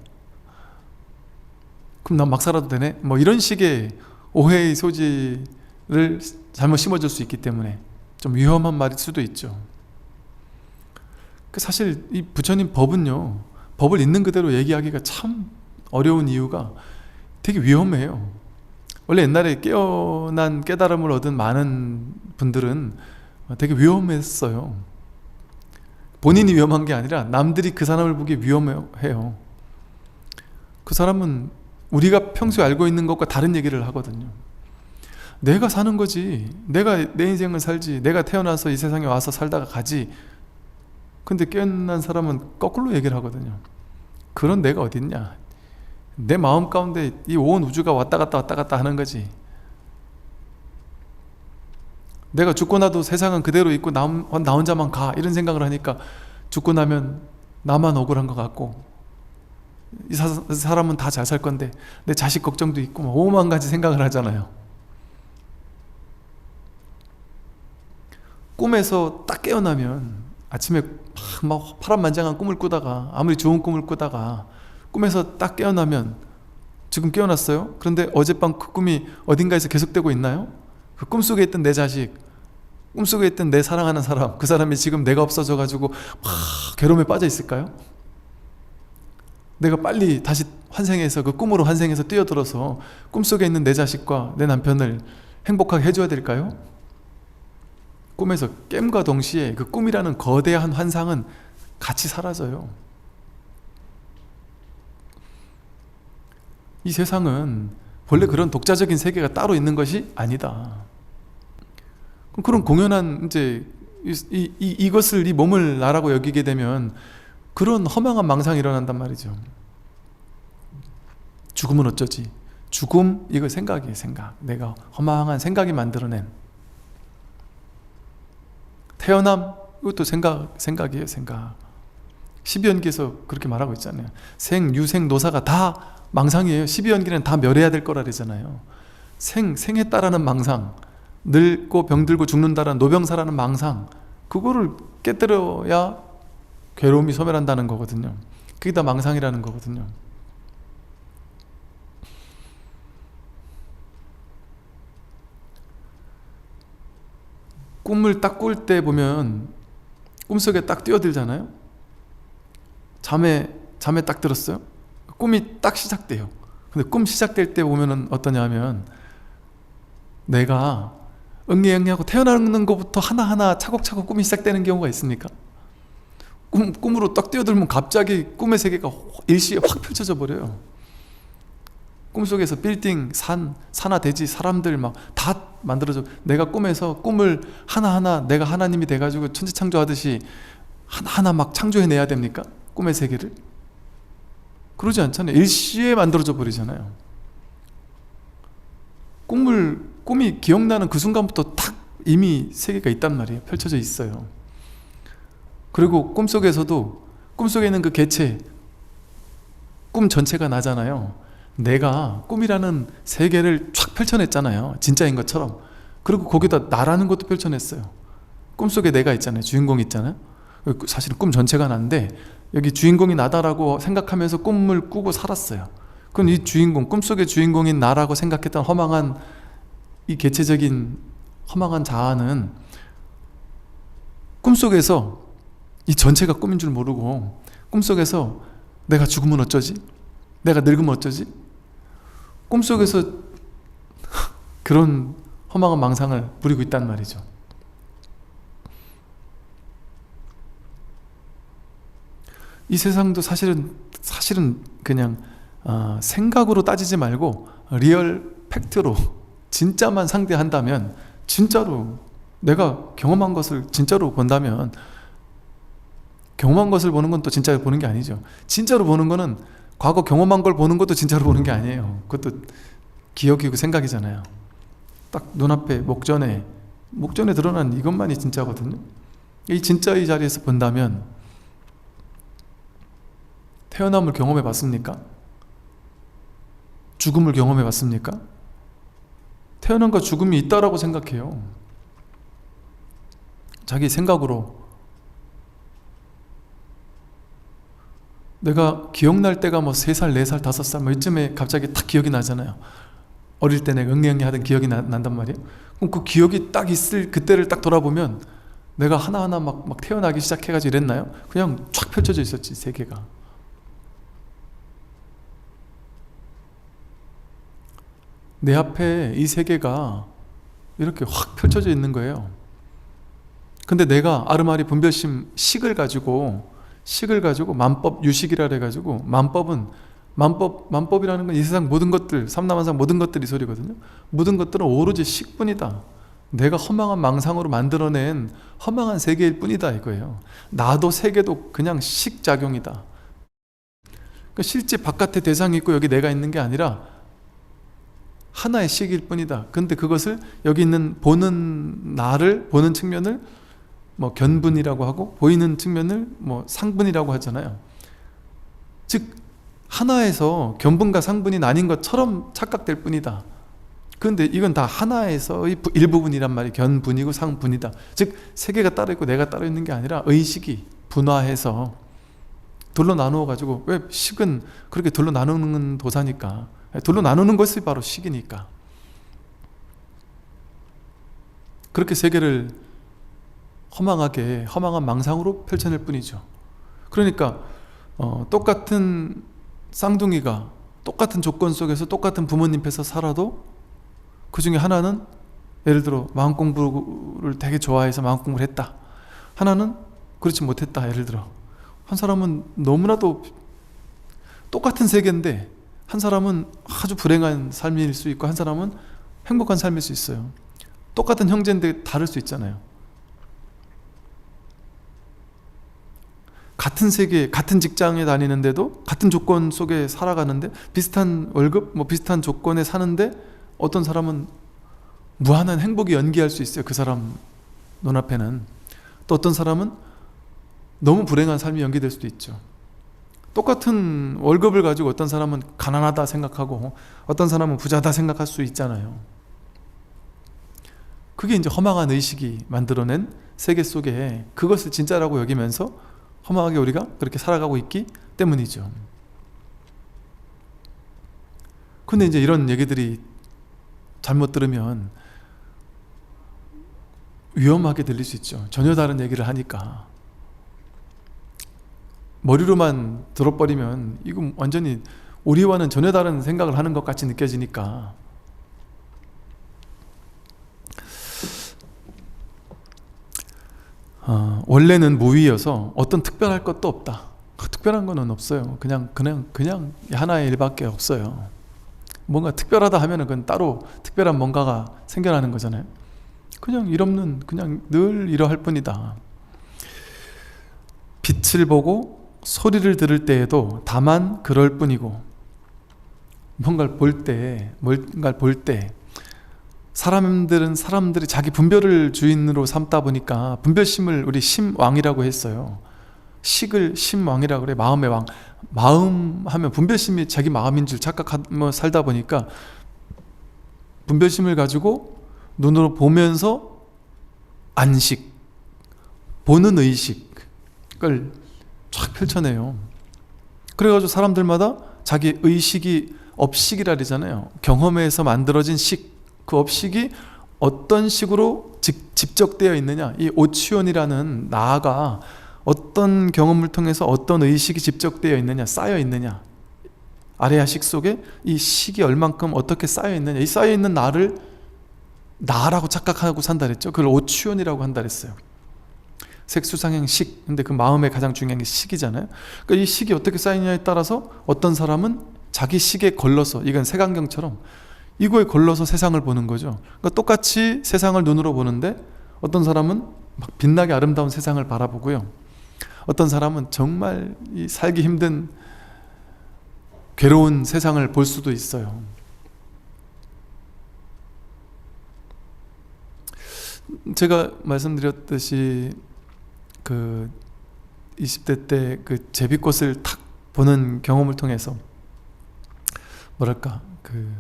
그럼 난 막 살아도 되네? 뭐 이런 식의 오해의 소지를 잘못 심어줄 수 있기 때문에 좀 위험한 말일 수도 있죠. 사실 이 부처님 법은요, 법을 있는 그대로 얘기하기가 참 어려운 이유가 되게 위험해요. 원래 옛날에 깨어난 깨달음을 얻은 많은 분들은 되게 위험했어요. 본인이 위험한 게 아니라 남들이 그 사람을 보기 위험해요. 그 사람은 우리가 평소에 알고 있는 것과 다른 얘기를 하거든요. 내가 사는 거지, 내가 내 인생을 살지, 내가 태어나서 이 세상에 와서 살다가 가지. 근데 깨어난 사람은 거꾸로 얘기를 하거든요. 그런 내가 어딨냐. 내 마음 가운데 이 온 우주가 왔다 갔다 하는 거지. 내가 죽고 나도 세상은 그대로 있고 나 혼자만 가, 이런 생각을 하니까 죽고 나면 나만 억울한 것 같고, 이 사람은 다 잘 살 건데 내 자식 걱정도 있고 뭐 오만 가지 생각을 하잖아요. 꿈에서 딱 깨어나면 아침에 막 파란만장한 꿈을 꾸다가, 아무리 좋은 꿈을 꾸다가 꿈에서 딱 깨어나면 지금 깨어났어요? 그런데 어젯밤 그 꿈이 어딘가에서 계속되고 있나요? 그 꿈속에 있던 내 자식, 꿈속에 있던 내 사랑하는 사람, 그 사람이 지금 내가 없어져 가지고 막 괴로움에 빠져 있을까요? 내가 빨리 다시 환생해서, 그 꿈으로 환생해서 뛰어들어서 꿈속에 있는 내 자식과 내 남편을 행복하게 해줘야 될까요? 꿈에서 깸과 동시에 그 꿈이라는 거대한 환상은 같이 사라져요. 이 세상은 원래 그런 독자적인 세계가 따로 있는 것이 아니다. 그런 공연한 이제 이것을, 이 몸을 나라고 여기게 되면 그런 허망한 망상이 일어난단 말이죠. 죽음은 어쩌지? 죽음, 이거 생각이에요. 생각. 내가 허망한 생각이 만들어낸. 태어남, 이것도 생각이에요. 생각. 십이연기에서 그렇게 말하고 있잖아요. 생, 유생, 노사가 다 망상이에요. 십이연기는 다 멸해야 될 거라 그러잖아요. 생했다라는 망상, 늙고 병들고 죽는다라는 노병사라는 망상, 그거를 깨뜨려야 괴로움이 소멸한다는 거거든요. 그게 다 망상이라는 거거든요. 꿈을 딱 꿀 때 보면 꿈속에 딱 뛰어들잖아요. 잠에 딱 들었어요. 꿈이 딱 시작돼요. 근데 꿈 시작될 때 보면은 어떠냐면, 내가 응애응애하고 태어나는 것부터 하나하나 차곡차곡 꿈이 시작되는 경우가 있습니까? 꿈으로 딱 뛰어들면 갑자기 꿈의 세계가 일시에 확 펼쳐져 버려요. 꿈속에서 빌딩, 산하 대지, 사람들 막 다 만들어져. 내가 꿈에서 꿈을 하나하나 내가 하나님이 돼가지고 천지창조하듯이 하나하나 막 창조해내야 됩니까? 꿈의 세계를? 그러지 않잖아요. 일시에 만들어져 버리잖아요. 꿈이 기억나는 그 순간부터 탁 이미 세계가 있단 말이에요. 펼쳐져 있어요. 그리고 꿈속에서도, 꿈속에 있는 그 개체, 꿈 전체가 나잖아요. 내가 꿈이라는 세계를 쫙 펼쳐냈잖아요. 진짜인 것처럼. 그리고 거기다 나라는 것도 펼쳐냈어요. 꿈속에 내가 있잖아요. 주인공이 있잖아요. 사실은 꿈 전체가 난데 여기 주인공이 나다라고 생각하면서 꿈을 꾸고 살았어요. 그럼 이 주인공, 꿈속의 주인공인 나라고 생각했던 허망한 이 개체적인 허망한 자아는 꿈속에서 이 전체가 꿈인 줄 모르고, 꿈속에서 내가 죽으면 어쩌지? 내가 늙으면 어쩌지? 꿈속에서 그런 허망한 망상을 부리고 있단 말이죠. 이 세상도 사실은 그냥 생각으로 따지지 말고 리얼 팩트로 진짜만 상대한다면, 진짜로 내가 경험한 것을 진짜로 본다면, 경험한 것을 보는 건 또 진짜로 보는 게 아니죠. 진짜로 보는 거는 과거 경험한 걸 보는 것도 진짜로 보는 게 아니에요. 그것도 기억이고 생각이잖아요. 딱 눈앞에 목전에 드러난 이것만이 진짜거든요. 이 진짜의 자리에서 본다면, 태어남을 경험해 봤습니까? 죽음을 경험해 봤습니까? 태어남과 죽음이 있다라고 생각해요. 자기 생각으로. 내가 기억날 때가 뭐 3살, 4살, 5살 뭐 이쯤에 갑자기 딱 기억이 나잖아요. 어릴 때 내가 응애응애 하던 기억이 난단 말이에요. 그럼 그 기억이 딱 있을 그때를 딱 돌아보면 내가 하나하나 막 태어나기 시작해가지고 이랬나요? 그냥 쫙 펼쳐져 있었지, 세계가. 내 앞에 이 세계가 이렇게 확 펼쳐져 있는 거예요. 근데 내가 아르마리 분별심 식을 가지고 만법 유식이라 해가지고, 만법이라는 건 이 세상 모든 것들, 삼라만상 모든 것들이 소리거든요. 모든 것들은 오로지 식뿐이다. 내가 허망한 망상으로 만들어낸 허망한 세계일 뿐이다, 이거예요. 나도 세계도 그냥 식작용이다. 그러니까 실제 바깥에 대상이 있고 여기 내가 있는 게 아니라 하나의 식일 뿐이다. 근데 그것을 여기 있는 보는 나를, 보는 측면을 뭐 견분이라고 하고, 보이는 측면을 뭐 상분이라고 하잖아요. 즉 하나에서 견분과 상분이 나뉜 것처럼 착각될 뿐이다. 그런데 이건 다 하나에서의 일부분이란 말이 견분이고 상분이다. 즉 세계가 따로 있고 내가 따로 있는 게 아니라 의식이 분화해서 둘로 나누어 가지고, 왜 식은 그렇게 둘로 나누는 도사니까, 둘로 나누는 것이 바로 식이니까. 그렇게 세계를 허망한 망상으로 펼쳐낼 뿐이죠. 그러니까 똑같은 쌍둥이가 똑같은 조건 속에서 똑같은 부모님 께서 살아도 그 중에 하나는 예를 들어 마음 공부를 되게 좋아해서 마음 공부를 했다, 하나는 그렇지 못했다. 예를 들어 한 사람은 너무나도 똑같은 세계인데 한 사람은 아주 불행한 삶일 수 있고 한 사람은 행복한 삶일 수 있어요. 똑같은 형제인데 다를 수 있잖아요. 같은 세계, 같은 직장에 다니는데도 같은 조건 속에 살아가는데, 비슷한 월급, 뭐 비슷한 조건에 사는데 어떤 사람은 무한한 행복이 연기할 수 있어요. 그 사람 눈앞에는. 또 어떤 사람은 너무 불행한 삶이 연기될 수도 있죠. 똑같은 월급을 가지고 어떤 사람은 가난하다 생각하고 어떤 사람은 부자다 생각할 수 있잖아요. 그게 이제 허망한 의식이 만들어낸 세계 속에 그것을 진짜라고 여기면서 허망하게 우리가 그렇게 살아가고 있기 때문이죠. 근데 이제 이런 얘기들이 잘못 들으면 위험하게 들릴 수 있죠. 전혀 다른 얘기를 하니까. 머리로만 들어버리면 이거 완전히 우리와는 전혀 다른 생각을 하는 것 같이 느껴지니까. 원래는 무위여서 어떤 특별할 것도 없다. 특별한 거는 없어요. 그냥 하나의 일밖에 없어요. 뭔가 특별하다 하면은 그건 따로 특별한 뭔가가 생겨나는 거잖아요. 그냥 일 없는, 그냥 늘 이러할 뿐이다. 빛을 보고 소리를 들을 때에도 다만 그럴 뿐이고, 뭔가를 볼 때 사람들이 자기 분별을 주인으로 삼다 보니까 분별심을 우리 심왕이라고 했어요. 식을 심왕이라고 그래. 마음의 왕. 마음 하면 분별심이 자기 마음인 줄 착각하며 살다 보니까 분별심을 가지고 눈으로 보면서 안식, 보는 의식을 쫙 펼쳐내요. 그래가지고 사람들마다 자기 의식이 업식이라 그러잖아요. 경험에서 만들어진 식, 그 업식이 어떤 식으로 집적되어 있느냐, 이 오치원이라는 나가 어떤 경험을 통해서 어떤 의식이 집적되어 있느냐, 쌓여 있느냐, 아레아식 속에 이 식이 얼만큼 어떻게 쌓여 있느냐, 이 쌓여 있는 나를 나라고 착각하고 산다 그랬죠. 그걸 오치원이라고 한다 그랬어요. 색수상행 식. 근데 그 마음에 가장 중요한 게 식이잖아요. 그러니까 이 식이 어떻게 쌓이냐에 따라서 어떤 사람은 자기 식에 걸러서, 이건 색안경처럼 이거에 걸러서 세상을 보는 거죠. 그러니까 똑같이 세상을 눈으로 보는데 어떤 사람은 막 빛나게 아름다운 세상을 바라보고요, 어떤 사람은 정말 이 살기 힘든 괴로운 세상을 볼 수도 있어요. 제가 말씀드렸듯이 그 20대 때 그 제비꽃을 탁 보는 경험을 통해서 뭐랄까, 그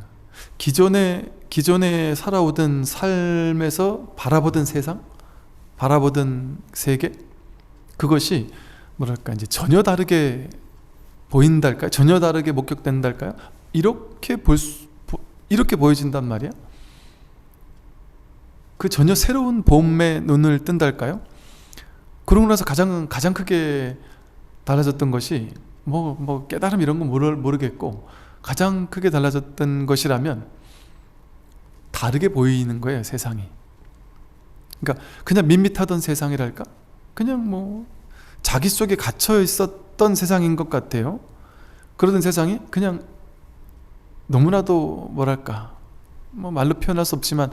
기존에 살아오던 삶에서 바라보던 세상, 바라보던 세계, 그것이 뭐랄까 이제 전혀 다르게 보인달까요? 전혀 다르게 목격된달까요? 이렇게 보여진단 말이야. 그 전혀 새로운 봄에 눈을 뜬달까요? 그러고 나서 가장 크게 달라졌던 것이 뭐 깨달음 이런 건 모르겠고, 가장 크게 달라졌던 것이라면 다르게 보이는 거예요, 세상이. 그러니까 그냥 밋밋하던 세상이랄까? 그냥 뭐 자기 속에 갇혀 있었던 세상인 것 같아요. 그러던 세상이 그냥 너무나도 뭐랄까, 뭐 말로 표현할 수 없지만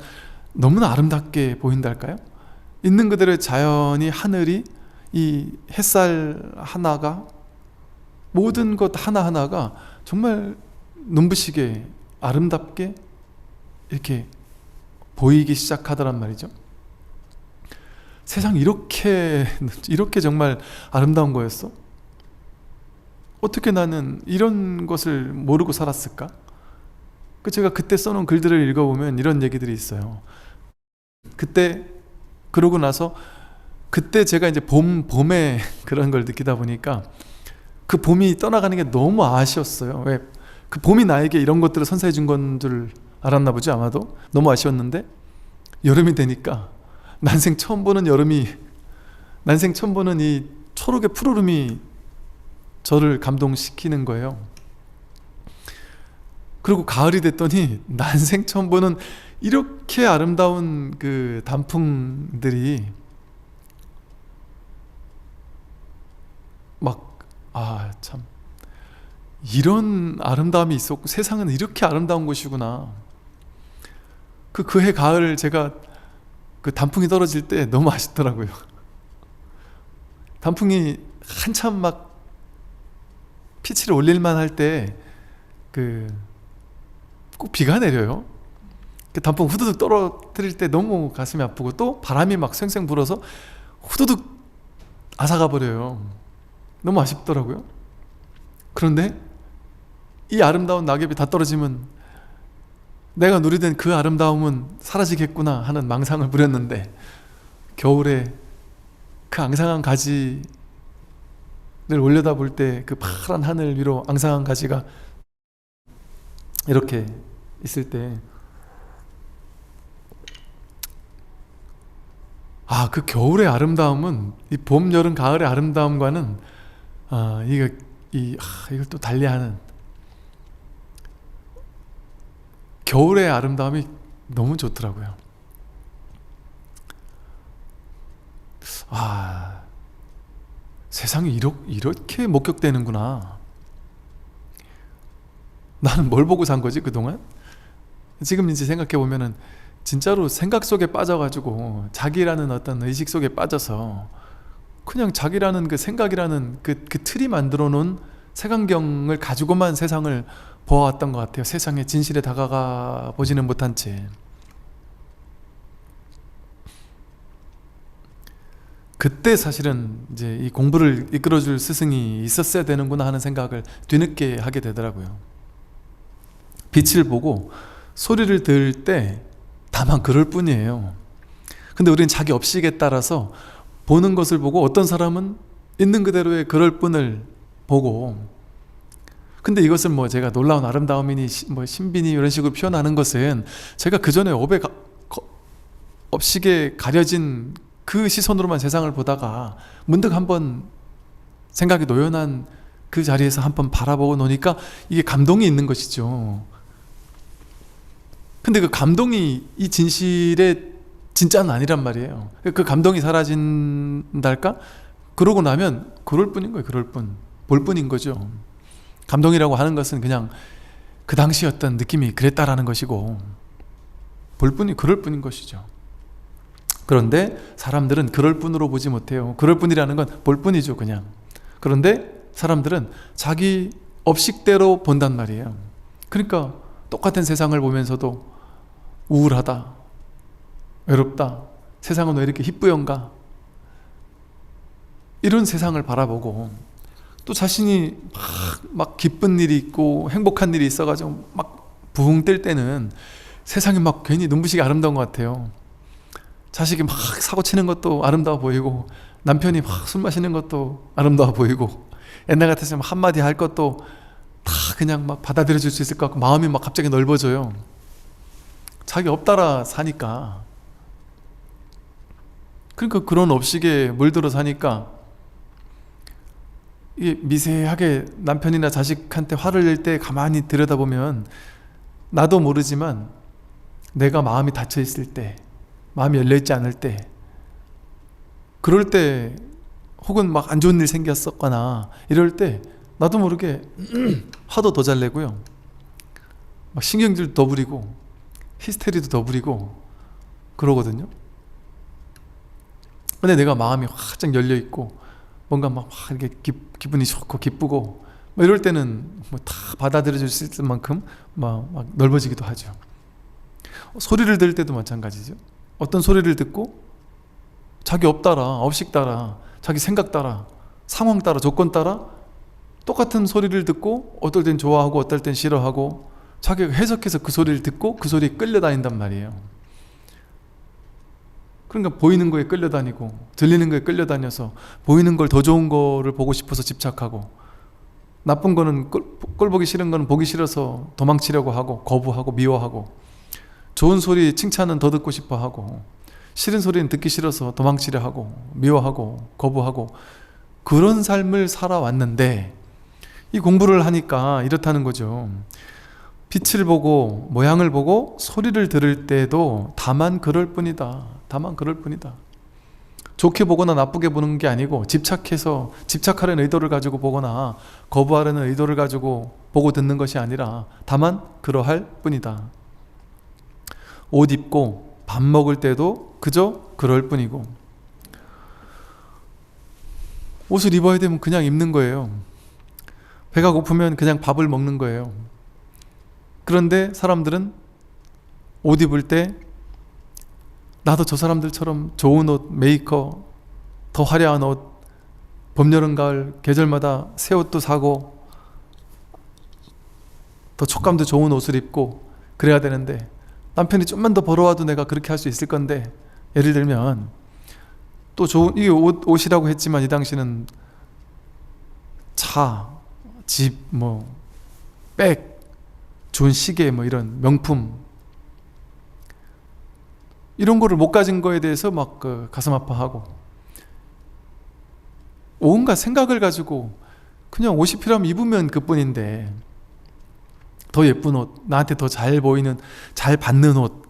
너무나 아름답게 보인달까요? 있는 그대로의 자연이, 하늘이, 이 햇살 하나가, 모든 것 하나하나가 정말 눈부시게 아름답게 이렇게 보이기 시작하더란 말이죠. 세상이 이렇게 정말 아름다운 거였어? 어떻게 나는 이런 것을 모르고 살았을까? 제가 그때 써놓은 글들을 읽어보면 이런 얘기들이 있어요. 그때 그러고 나서 그때 제가 이제 봄에 그런 걸 느끼다 보니까 그 봄이 떠나가는 게 너무 아쉬웠어요. 왜? 그 봄이 나에게 이런 것들을 선사해 준 건 줄 알았나 보죠, 아마도. 너무 아쉬웠는데 여름이 되니까 난생 처음 보는 이 초록의 푸르름이 저를 감동시키는 거예요. 그리고 가을이 됐더니 난생 처음 보는 이렇게 아름다운 그 단풍들이 막, 참, 이런 아름다움이 있었고 세상은 이렇게 아름다운 곳이구나. 그해 가을 제가 그 단풍이 떨어질 때 너무 아쉽더라고요. 단풍이 한참 막 피치를 올릴만 할 때 꼭 비가 내려요. 그 단풍 후두둑 떨어뜨릴 때 너무 가슴이 아프고, 또 바람이 막 쌩쌩 불어서 후두둑 앗아가 버려요. 너무 아쉽더라고요. 그런데 이 아름다운 낙엽이 다 떨어지면 내가 누리던 그 아름다움은 사라지겠구나 하는 망상을 부렸는데, 겨울에 그 앙상한 가지를 올려다 볼 때 그 파란 하늘 위로 앙상한 가지가 이렇게 있을 때, 그 겨울의 아름다움은 이 봄, 여름, 가을의 아름다움과는 이걸 또 달리하는, 겨울의 아름다움이 너무 좋더라고요. 세상이 이렇게 목격되는구나. 나는 뭘 보고 산 거지 그동안? 지금 이제 생각해 보면은 진짜로 생각 속에 빠져가지고, 자기라는 어떤 의식 속에 빠져서 그냥 자기라는 그 생각이라는 그 틀이 만들어 놓은 색안경을 가지고만 세상을 보아왔던 것 같아요. 세상의 진실에 다가가 보지는 못한 채. 그때 사실은 이제 이 공부를 이끌어줄 스승이 있었어야 되는구나 하는 생각을 뒤늦게 하게 되더라고요. 빛을 보고 소리를 들을 때 다만 그럴 뿐이에요. 근데 우리는 자기 업식에 따라서 보는 것을 보고, 어떤 사람은 있는 그대로의 그럴 뿐을 보고, 근데 이것을 뭐 제가 놀라운 아름다움이니 뭐 신비니 이런 식으로 표현하는 것은, 제가 그 전에 업식에 가려진 그 시선으로만 세상을 보다가 문득 한번 생각이 노연한 그 자리에서 한번 바라보고 노니까 이게 감동이 있는 것이죠. 근데 그 감동이 이 진실에 진짜는 아니란 말이에요. 그 감동이 사라진달까? 그러고 나면 그럴 뿐인 거예요. 그럴 뿐. 볼 뿐인 거죠. 감동이라고 하는 것은 그냥 그 당시 어떤 느낌이 그랬다라는 것이고, 그럴 뿐인 것이죠. 그런데 사람들은 그럴 뿐으로 보지 못해요. 그럴 뿐이라는 건 볼 뿐이죠, 그냥. 그런데 사람들은 자기 업식대로 본단 말이에요. 그러니까 똑같은 세상을 보면서도 우울하다, 외롭다, 세상은 왜 이렇게 희뿌연가, 이런 세상을 바라보고, 또 자신이 막 기쁜 일이 있고 행복한 일이 있어가지고 막 부흥 뜰 때는 세상이 막 괜히 눈부시게 아름다운 것 같아요. 자식이 막 사고 치는 것도 아름다워 보이고, 남편이 막 술 마시는 것도 아름다워 보이고, 옛날 같았으면 한마디 할 것도 다 그냥 막 받아들여 줄 수 있을 것 같고, 마음이 막 갑자기 넓어져요. 자기 업 따라 사니까. 그러니까 그런 업식에 물들어 사니까 이게 미세하게 남편이나 자식한테 화를 낼 때 가만히 들여다보면 나도 모르지만 내가 마음이 닫혀 있을 때, 마음이 열려있지 않을 때, 그럴 때, 혹은 막 안 좋은 일 생겼었거나 이럴 때 나도 모르게 화도 더 잘 내고요, 막 신경질도 더 부리고 히스테리도 더 부리고 그러거든요. 근데 내가 마음이 활짝 열려있고 뭔가 막 이렇게 기분이 좋고 기쁘고 뭐 이럴 때는 뭐 다 받아들여 줄 수 있을 만큼 막 넓어지기도 하죠. 소리를 들을 때도 마찬가지죠. 어떤 소리를 듣고 자기 업 따라, 업식 따라, 자기 생각 따라, 상황 따라, 조건 따라 똑같은 소리를 듣고 어떨 땐 좋아하고 어떨 땐 싫어하고, 자기가 해석해서 그 소리를 듣고 그 소리에 끌려다닌단 말이에요. 그러니까 보이는 거에 끌려다니고 들리는 거에 끌려다녀서 보이는 걸, 더 좋은 거를 보고 싶어서 집착하고, 나쁜 거는 꼴 보기 싫은 거는 보기 싫어서 도망치려고 하고 거부하고 미워하고, 좋은 소리 칭찬은 더 듣고 싶어 하고, 싫은 소리는 듣기 싫어서 도망치려 하고 미워하고 거부하고, 그런 삶을 살아왔는데 이 공부를 하니까 이렇다는 거죠. 빛을 보고 모양을 보고 소리를 들을 때도 다만 그럴 뿐이다. 다만 그럴 뿐이다. 좋게 보거나 나쁘게 보는 게 아니고, 집착하려는 의도를 가지고 보거나 거부하려는 의도를 가지고 보고 듣는 것이 아니라 다만 그러할 뿐이다. 옷 입고 밥 먹을 때도 그저 그럴 뿐이고, 옷을 입어야 되면 그냥 입는 거예요. 배가 고프면 그냥 밥을 먹는 거예요. 그런데 사람들은 옷 입을 때 나도 저 사람들처럼 좋은 옷, 메이커, 더 화려한 옷, 봄, 여름, 가을 계절마다 새 옷도 사고 더 촉감도 좋은 옷을 입고 그래야 되는데, 남편이 좀만 더 벌어와도 내가 그렇게 할 수 있을 건데, 예를 들면 또 좋은, 이 옷이라고 했지만 이 당시는 차, 집, 뭐 백, 좋은 시계, 뭐 이런 명품, 이런 거를 못 가진 거에 대해서 막 가슴 아파하고, 온갖 생각을 가지고 그냥 옷이 필요하면 입으면 그뿐인데, 더 예쁜 옷, 나한테 더 잘 보이는, 잘 받는 옷,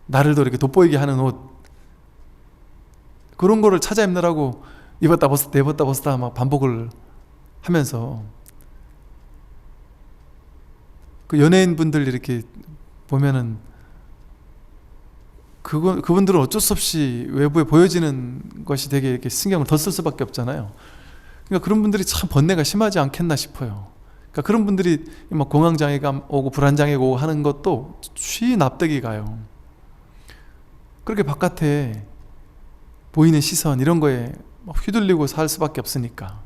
나를 더 이렇게 돋보이게 하는 옷, 그런 거를 찾아 입느라고 입었다 벗었다 입었다 벗었다 막 반복을 하면서, 그 연예인분들 이렇게 보면은 그분들은 어쩔 수 없이 외부에 보여지는 것이 되게 이렇게 신경을 더 쓸 수밖에 없잖아요. 그러니까 그런 분들이 참 번뇌가 심하지 않겠나 싶어요. 그러니까 그런 분들이 막 공황장애가 오고 불안장애가 오고 하는 것도 쉬 납득이 가요. 그렇게 바깥에 보이는 시선 이런 거에 막 휘둘리고 살 수밖에 없으니까.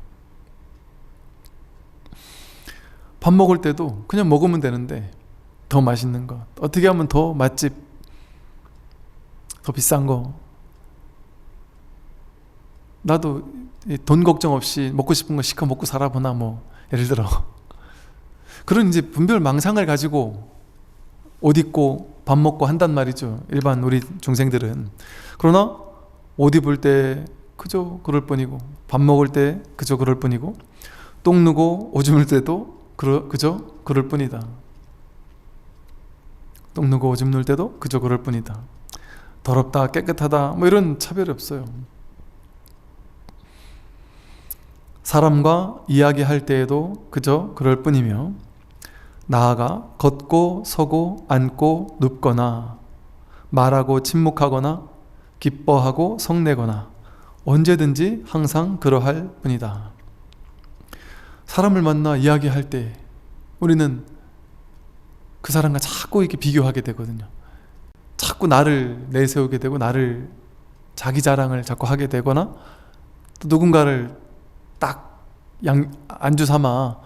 밥 먹을 때도 그냥 먹으면 되는데, 더 맛있는 것, 어떻게 하면 더 맛집, 더 비싼 거, 나도 돈 걱정 없이 먹고 싶은 거 시켜 먹고 살아보나, 뭐 예를 들어 그런 이제 분별 망상을 가지고 옷 입고 밥 먹고 한단 말이죠, 일반 우리 중생들은. 그러나 옷 입을 때 그저 그럴 뿐이고, 밥 먹을 때 그저 그럴 뿐이고, 똥 누고 오줌 눌 때도 그저 그럴 뿐이다. 똥 누고 오줌 눌 때도 그저 그럴 뿐이다. 더럽다 깨끗하다 뭐 이런 차별이 없어요. 사람과 이야기할 때에도 그저 그럴 뿐이며, 나아가 걷고 서고 앉고 눕거나 말하고 침묵하거나 기뻐하고 성내거나 언제든지 항상 그러할 뿐이다. 사람을 만나 이야기할 때 우리는 그 사람과 자꾸 이렇게 비교하게 되거든요. 자꾸 나를 내세우게 되고 나를 자기 자랑을 자꾸 하게 되거나, 또 누군가를 딱 안주 삼아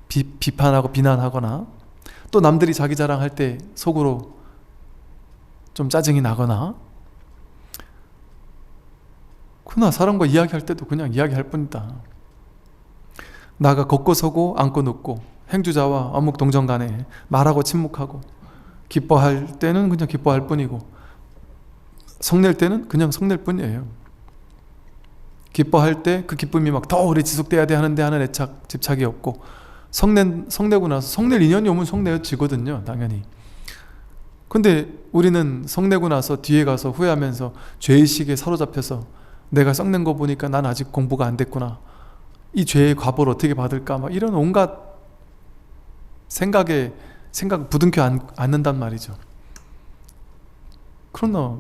비판하고 비난하거나, 또 남들이 자기 자랑할 때 속으로 좀 짜증이 나거나, 그러나 사람과 이야기할 때도 그냥 이야기할 뿐이다. 나가 걷고 서고 앉고 눕고 행주자와 어묵 동정 간에 말하고 침묵하고 기뻐할 때는 그냥 기뻐할 뿐이고 성낼 때는 그냥 성낼 뿐이에요. 기뻐할 때 그 기쁨이 막 더 오래 지속돼야 돼 하는데 하는 애착, 집착이 없고, 성내고 나서 성낼 인연이 오면 성내어지거든요, 당연히. 근데 우리는 성내고 나서 뒤에 가서 후회하면서 죄의식에 사로잡혀서 내가 썩낸 거 보니까 난 아직 공부가 안 됐구나, 이 죄의 과보를 어떻게 받을까, 막 이런 온갖 생각 부둥켜 안는단 말이죠. 그러나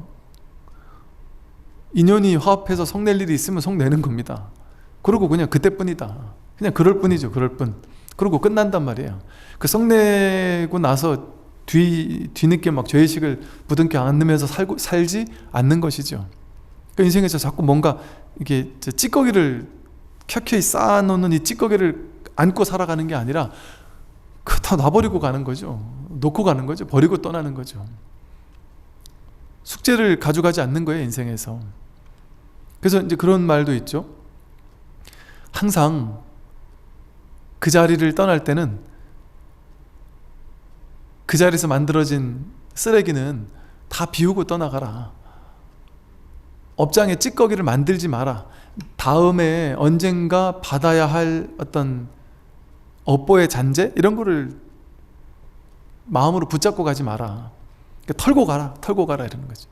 인연이 화합해서 성낼 일이 있으면 성내는 겁니다. 그러고 그냥 그때뿐이다. 그냥 그럴 뿐이죠. 그럴 뿐. 그러고 끝난단 말이에요. 그 성내고 나서 뒤늦게 막 죄의식을 부둥켜 안으면서 살지 않는 것이죠. 그 인생에서 자꾸 뭔가 이게 찌꺼기를 켜켜이 쌓아놓는 이 찌꺼기를 안고 살아가는 게 아니라 그 다 놔버리고 가는 거죠. 놓고 가는 거죠. 버리고 떠나는 거죠. 숙제를 가져가지 않는 거예요, 인생에서. 그래서 이제 그런 말도 있죠. 항상 그 자리를 떠날 때는 그 자리에서 만들어진 쓰레기는 다 비우고 떠나가라. 업장에 찌꺼기를 만들지 마라. 다음에 언젠가 받아야 할 어떤 업보의 잔재? 이런 거를 마음으로 붙잡고 가지 마라. 그러니까 털고 가라 이러는 거죠.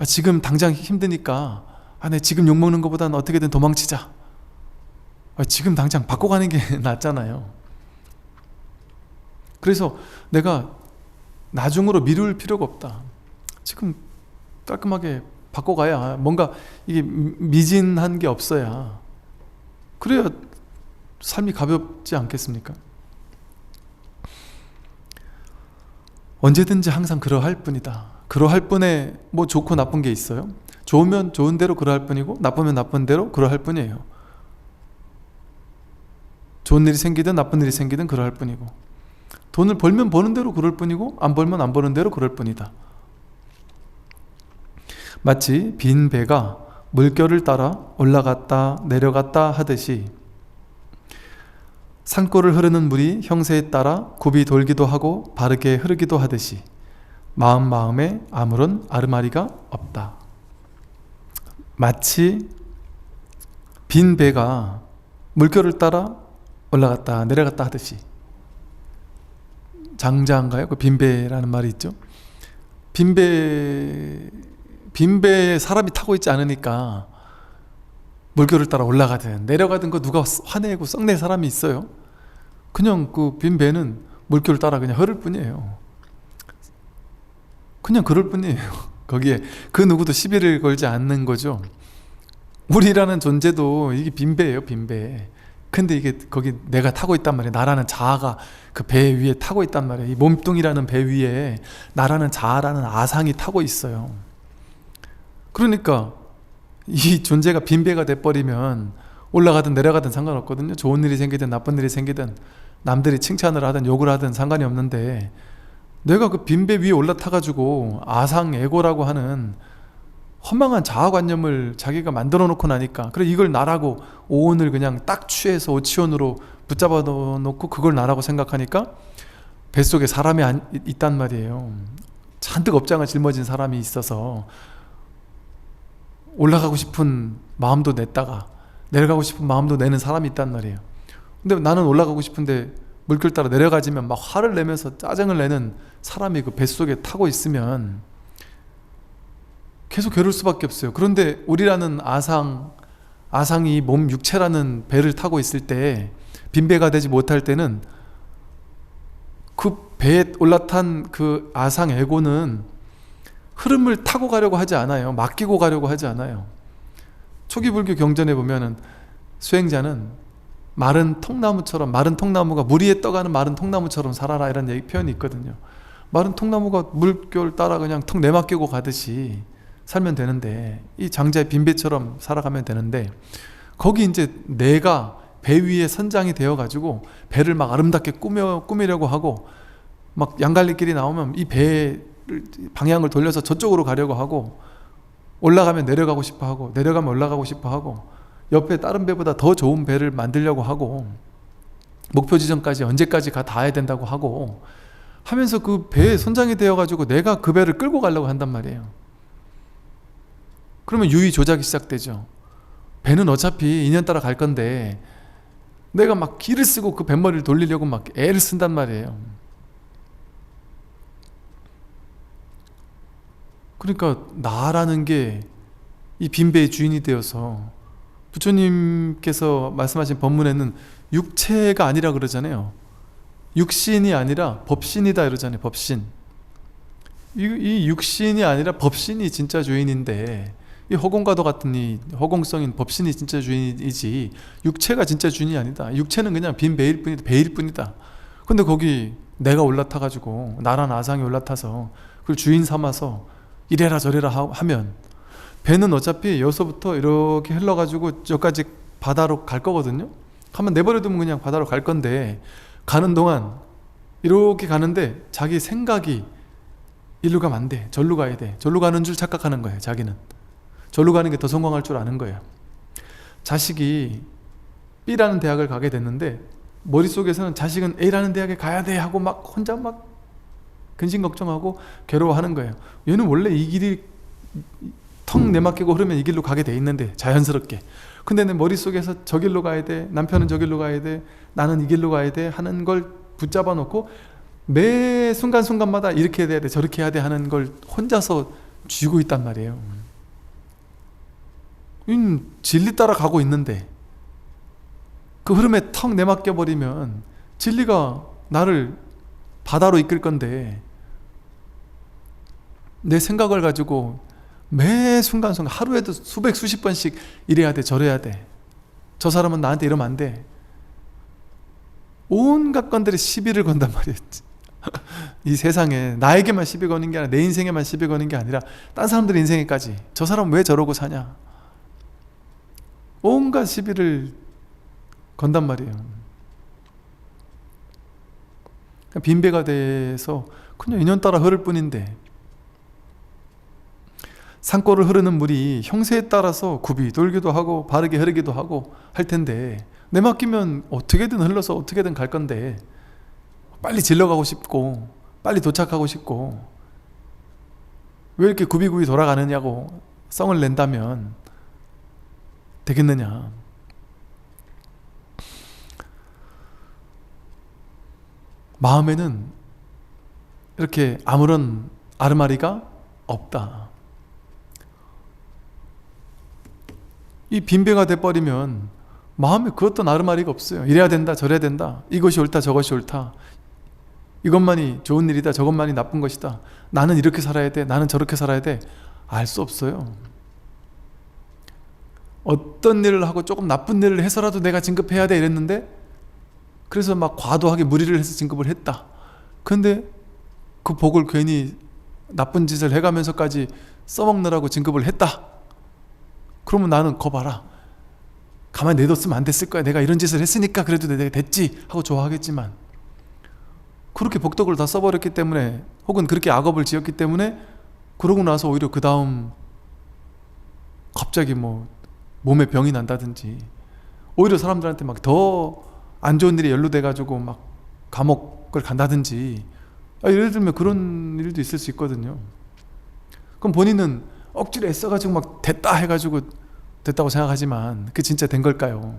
지금 당장 힘드니까 내 지금 욕먹는 것보다는 어떻게든 도망치자. 지금 당장 바꿔가는 게 낫잖아요. 그래서 내가 나중으로 미룰 필요가 없다. 지금 깔끔하게 바꿔가야, 뭔가 이게 미진한 게 없어야, 그래야 삶이 가볍지 않겠습니까? 언제든지 항상 그러할 뿐이다. 그러할 뿐에 뭐 좋고 나쁜 게 있어요? 좋으면 좋은 대로 그러할 뿐이고 나쁘면 나쁜 대로 그러할 뿐이에요. 좋은 일이 생기든 나쁜 일이 생기든 그러할 뿐이고, 돈을 벌면 버는 대로 그럴 뿐이고 안 벌면 안 버는 대로 그럴 뿐이다. 마치 빈 배가 물결을 따라 올라갔다 내려갔다 하듯이, 산골을 흐르는 물이 형세에 따라 굽이 돌기도 하고 바르게 흐르기도 하듯이 마음에 아무런 아르마리가 없다. 마치 빈 배가 물결을 따라 올라갔다 내려갔다 하듯이, 장자인가요? 그 빈배라는 말이 있죠. 빈배에 사람이 타고 있지 않으니까 물결을 따라 올라가든 내려가든 거 누가 화내고 썩낼 사람이 있어요? 그냥 그 빈배는 물결을 따라 그냥 흐를 뿐이에요. 그냥 그럴 뿐이에요. 거기에 그 누구도 시비를 걸지 않는 거죠. 우리라는 존재도 이게 빈배예요, 빈배. 근데 이게 거기 내가 타고 있단 말이에요. 나라는 자아가 그 배 위에 타고 있단 말이에요. 이 몸뚱이라는 배 위에 나라는 자아라는 아상이 타고 있어요. 그러니까 이 존재가 빈배가 돼버리면 올라가든 내려가든 상관없거든요. 좋은 일이 생기든 나쁜 일이 생기든 남들이 칭찬을 하든 욕을 하든 상관이 없는데, 내가 그 빈배 위에 올라타가지고 아상 에고라고 하는 허망한 자아관념을 자기가 만들어 놓고 나니까, 그래 이걸 나라고 오온을 그냥 딱 취해서 오치온으로 붙잡아 놓고 그걸 나라고 생각하니까 뱃속에 사람이 있단 말이에요. 잔뜩 업장을 짊어진 사람이 있어서 올라가고 싶은 마음도 냈다가 내려가고 싶은 마음도 내는 사람이 있단 말이에요. 근데 나는 올라가고 싶은데 물결 따라 내려가지면 막 화를 내면서 짜증을 내는 사람이 그 뱃속에 타고 있으면 계속 괴로울 수밖에 없어요. 그런데 우리라는 아상이 몸 육체라는 배를 타고 있을 때, 빈배가 되지 못할 때는 그 배에 올라탄 그 아상 에고는 흐름을 타고 가려고 하지 않아요. 맡기고 가려고 하지 않아요. 초기 불교 경전에 보면은 수행자는 마른 통나무가 물 위에 떠가는 마른 통나무처럼 살아라, 이런 표현이 있거든요. 마른 통나무가 물결 따라 그냥 턱 내맡기고 가듯이 살면 되는데, 이 장자의 빈배처럼 살아가면 되는데, 거기 이제 내가 배 위에 선장이 되어가지고 배를 막 아름답게 꾸미려고 하고, 막 양갈래길이 나오면 이 배의 방향을 돌려서 저쪽으로 가려고 하고, 올라가면 내려가고 싶어 하고, 내려가면 올라가고 싶어 하고, 옆에 다른 배보다 더 좋은 배를 만들려고 하고, 목표 지점까지 언제까지 닿아야 된다고 하고 하면서 그 배의 선장이 되어가지고 내가 그 배를 끌고 가려고 한단 말이에요. 그러면 유의 조작이 시작되죠. 배는 어차피 인연 따라 갈 건데 내가 막 기를 쓰고 그 뱃머리를 돌리려고 막 애를 쓴단 말이에요. 그러니까 나라는 게 이 빈배의 주인이 되어서, 부처님께서 말씀하신 법문에는 육체가 아니라 그러잖아요. 육신이 아니라 법신이다 이러잖아요. 법신. 이 육신이 아니라 법신이 진짜 주인인데, 이 허공과도 같은 이 허공성인 법신이 진짜 주인이지 육체가 진짜 주인이 아니다. 육체는 그냥 빈 배일 뿐이다. 근데 거기 내가 올라타가지고, 나란 아상이 올라타서 그걸 주인 삼아서 이래라 저래라 하면, 배는 어차피 여기서부터 이렇게 흘러가지고 저까지 바다로 갈 거거든요. 한번 내버려두면 그냥 바다로 갈 건데, 가는 동안 이렇게 가는데 자기 생각이 일로 가면 안 돼, 절로 가야 돼, 절로 가는 줄 착각하는 거예요. 자기는 절로 가는 게 더 성공할 줄 아는 거예요. 자식이 B라는 대학을 가게 됐는데 머릿속에서는 자식은 A라는 대학에 가야 돼 하고 막 혼자 막 근심 걱정하고 괴로워하는 거예요. 얘는 원래 이 길이 턱 내맡기고 흐르면 이 길로 가게 돼 있는데, 자연스럽게. 근데 내 머릿속에서 저 길로 가야 돼, 남편은 저 길로 가야 돼, 나는 이 길로 가야 돼 하는 걸 붙잡아 놓고 매 순간순간마다 이렇게 해야 돼 저렇게 해야 돼 하는 걸 혼자서 쥐고 있단 말이에요. 진리 따라 가고 있는데 그 흐름에 턱 내맡겨 버리면 진리가 나를 바다로 이끌 건데, 내 생각을 가지고 매 순간순간 하루에도 수십 번씩 이래야 돼 저래야 돼, 저 사람은 나한테 이러면 안 돼, 온갖 건들이 시비를 건단 말이에요. 이 세상에 나에게만 시비 거는 게 아니라, 내 인생에만 시비 거는 게 아니라 딴 사람들 인생에까지, 저 사람 왜 저러고 사냐, 온갖 시비를 건단 말이에요. 빈배가 돼서 그냥 인연 따라 흐를 뿐인데, 산골을 흐르는 물이 형세에 따라서 굽이 돌기도 하고 바르게 흐르기도 하고 할 텐데, 내맡기면 어떻게든 흘러서 어떻게든 갈 건데, 빨리 질러가고 싶고 빨리 도착하고 싶고 왜 이렇게 굽이굽이 돌아가느냐고 성을 낸다면 되겠느냐. 마음에는 이렇게 아무런 아르마리가 없다. 이 빈배가 돼버리면 마음에 그 어떤 아르마리가 없어요. 이래야 된다 저래야 된다, 이것이 옳다 저것이 옳다, 이것만이 좋은 일이다 저것만이 나쁜 것이다, 나는 이렇게 살아야 돼 나는 저렇게 살아야 돼, 알 수 없어요. 어떤 일을 하고 조금 나쁜 일을 해서라도 내가 진급해야 돼 이랬는데, 그래서 막 과도하게 무리를 해서 진급을 했다. 근데 그 복을 괜히 나쁜 짓을 해가면서까지 써먹느라고 진급을 했다. 그러면 나는 거 봐라, 가만히 내뒀으면 안 됐을 거야, 내가 이런 짓을 했으니까 그래도 내가 됐지 하고 좋아하겠지만, 그렇게 복덕을 다 써버렸기 때문에, 혹은 그렇게 악업을 지었기 때문에, 그러고 나서 오히려 그 다음 갑자기 뭐 몸에 병이 난다든지, 오히려 사람들한테 막 더 안 좋은 일에 연루돼가지고 막 감옥을 간다든지, 예를 들면 그런 일도 있을 수 있거든요. 그럼 본인은 억지로 애써가지고 막 됐다 해가지고 됐다고 생각하지만 그게 진짜 된 걸까요?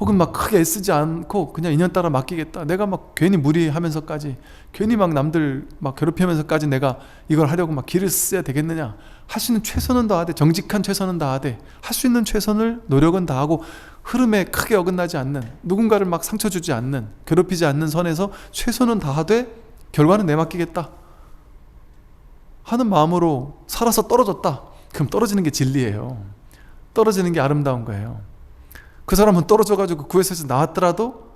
혹은 막 크게 애쓰지 않고 그냥 인연 따라 맡기겠다. 내가 막 괜히 무리하면서까지, 괜히 막 남들 막 괴롭히면서까지 내가 이걸 하려고 막 기를 써야 되겠느냐. 할 수 있는 최선은 다하되, 정직한 최선은 다하되, 할 수 있는 최선을, 노력은 다하고, 흐름에 크게 어긋나지 않는, 누군가를 막 상처 주지 않는, 괴롭히지 않는 선에서 최선은 다하되 결과는 내맡기겠다 하는 마음으로 살아서 떨어졌다. 그럼 떨어지는 게 진리예요. 떨어지는 게 아름다운 거예요. 그 사람은 떨어져가지고 그 회사에서 나왔더라도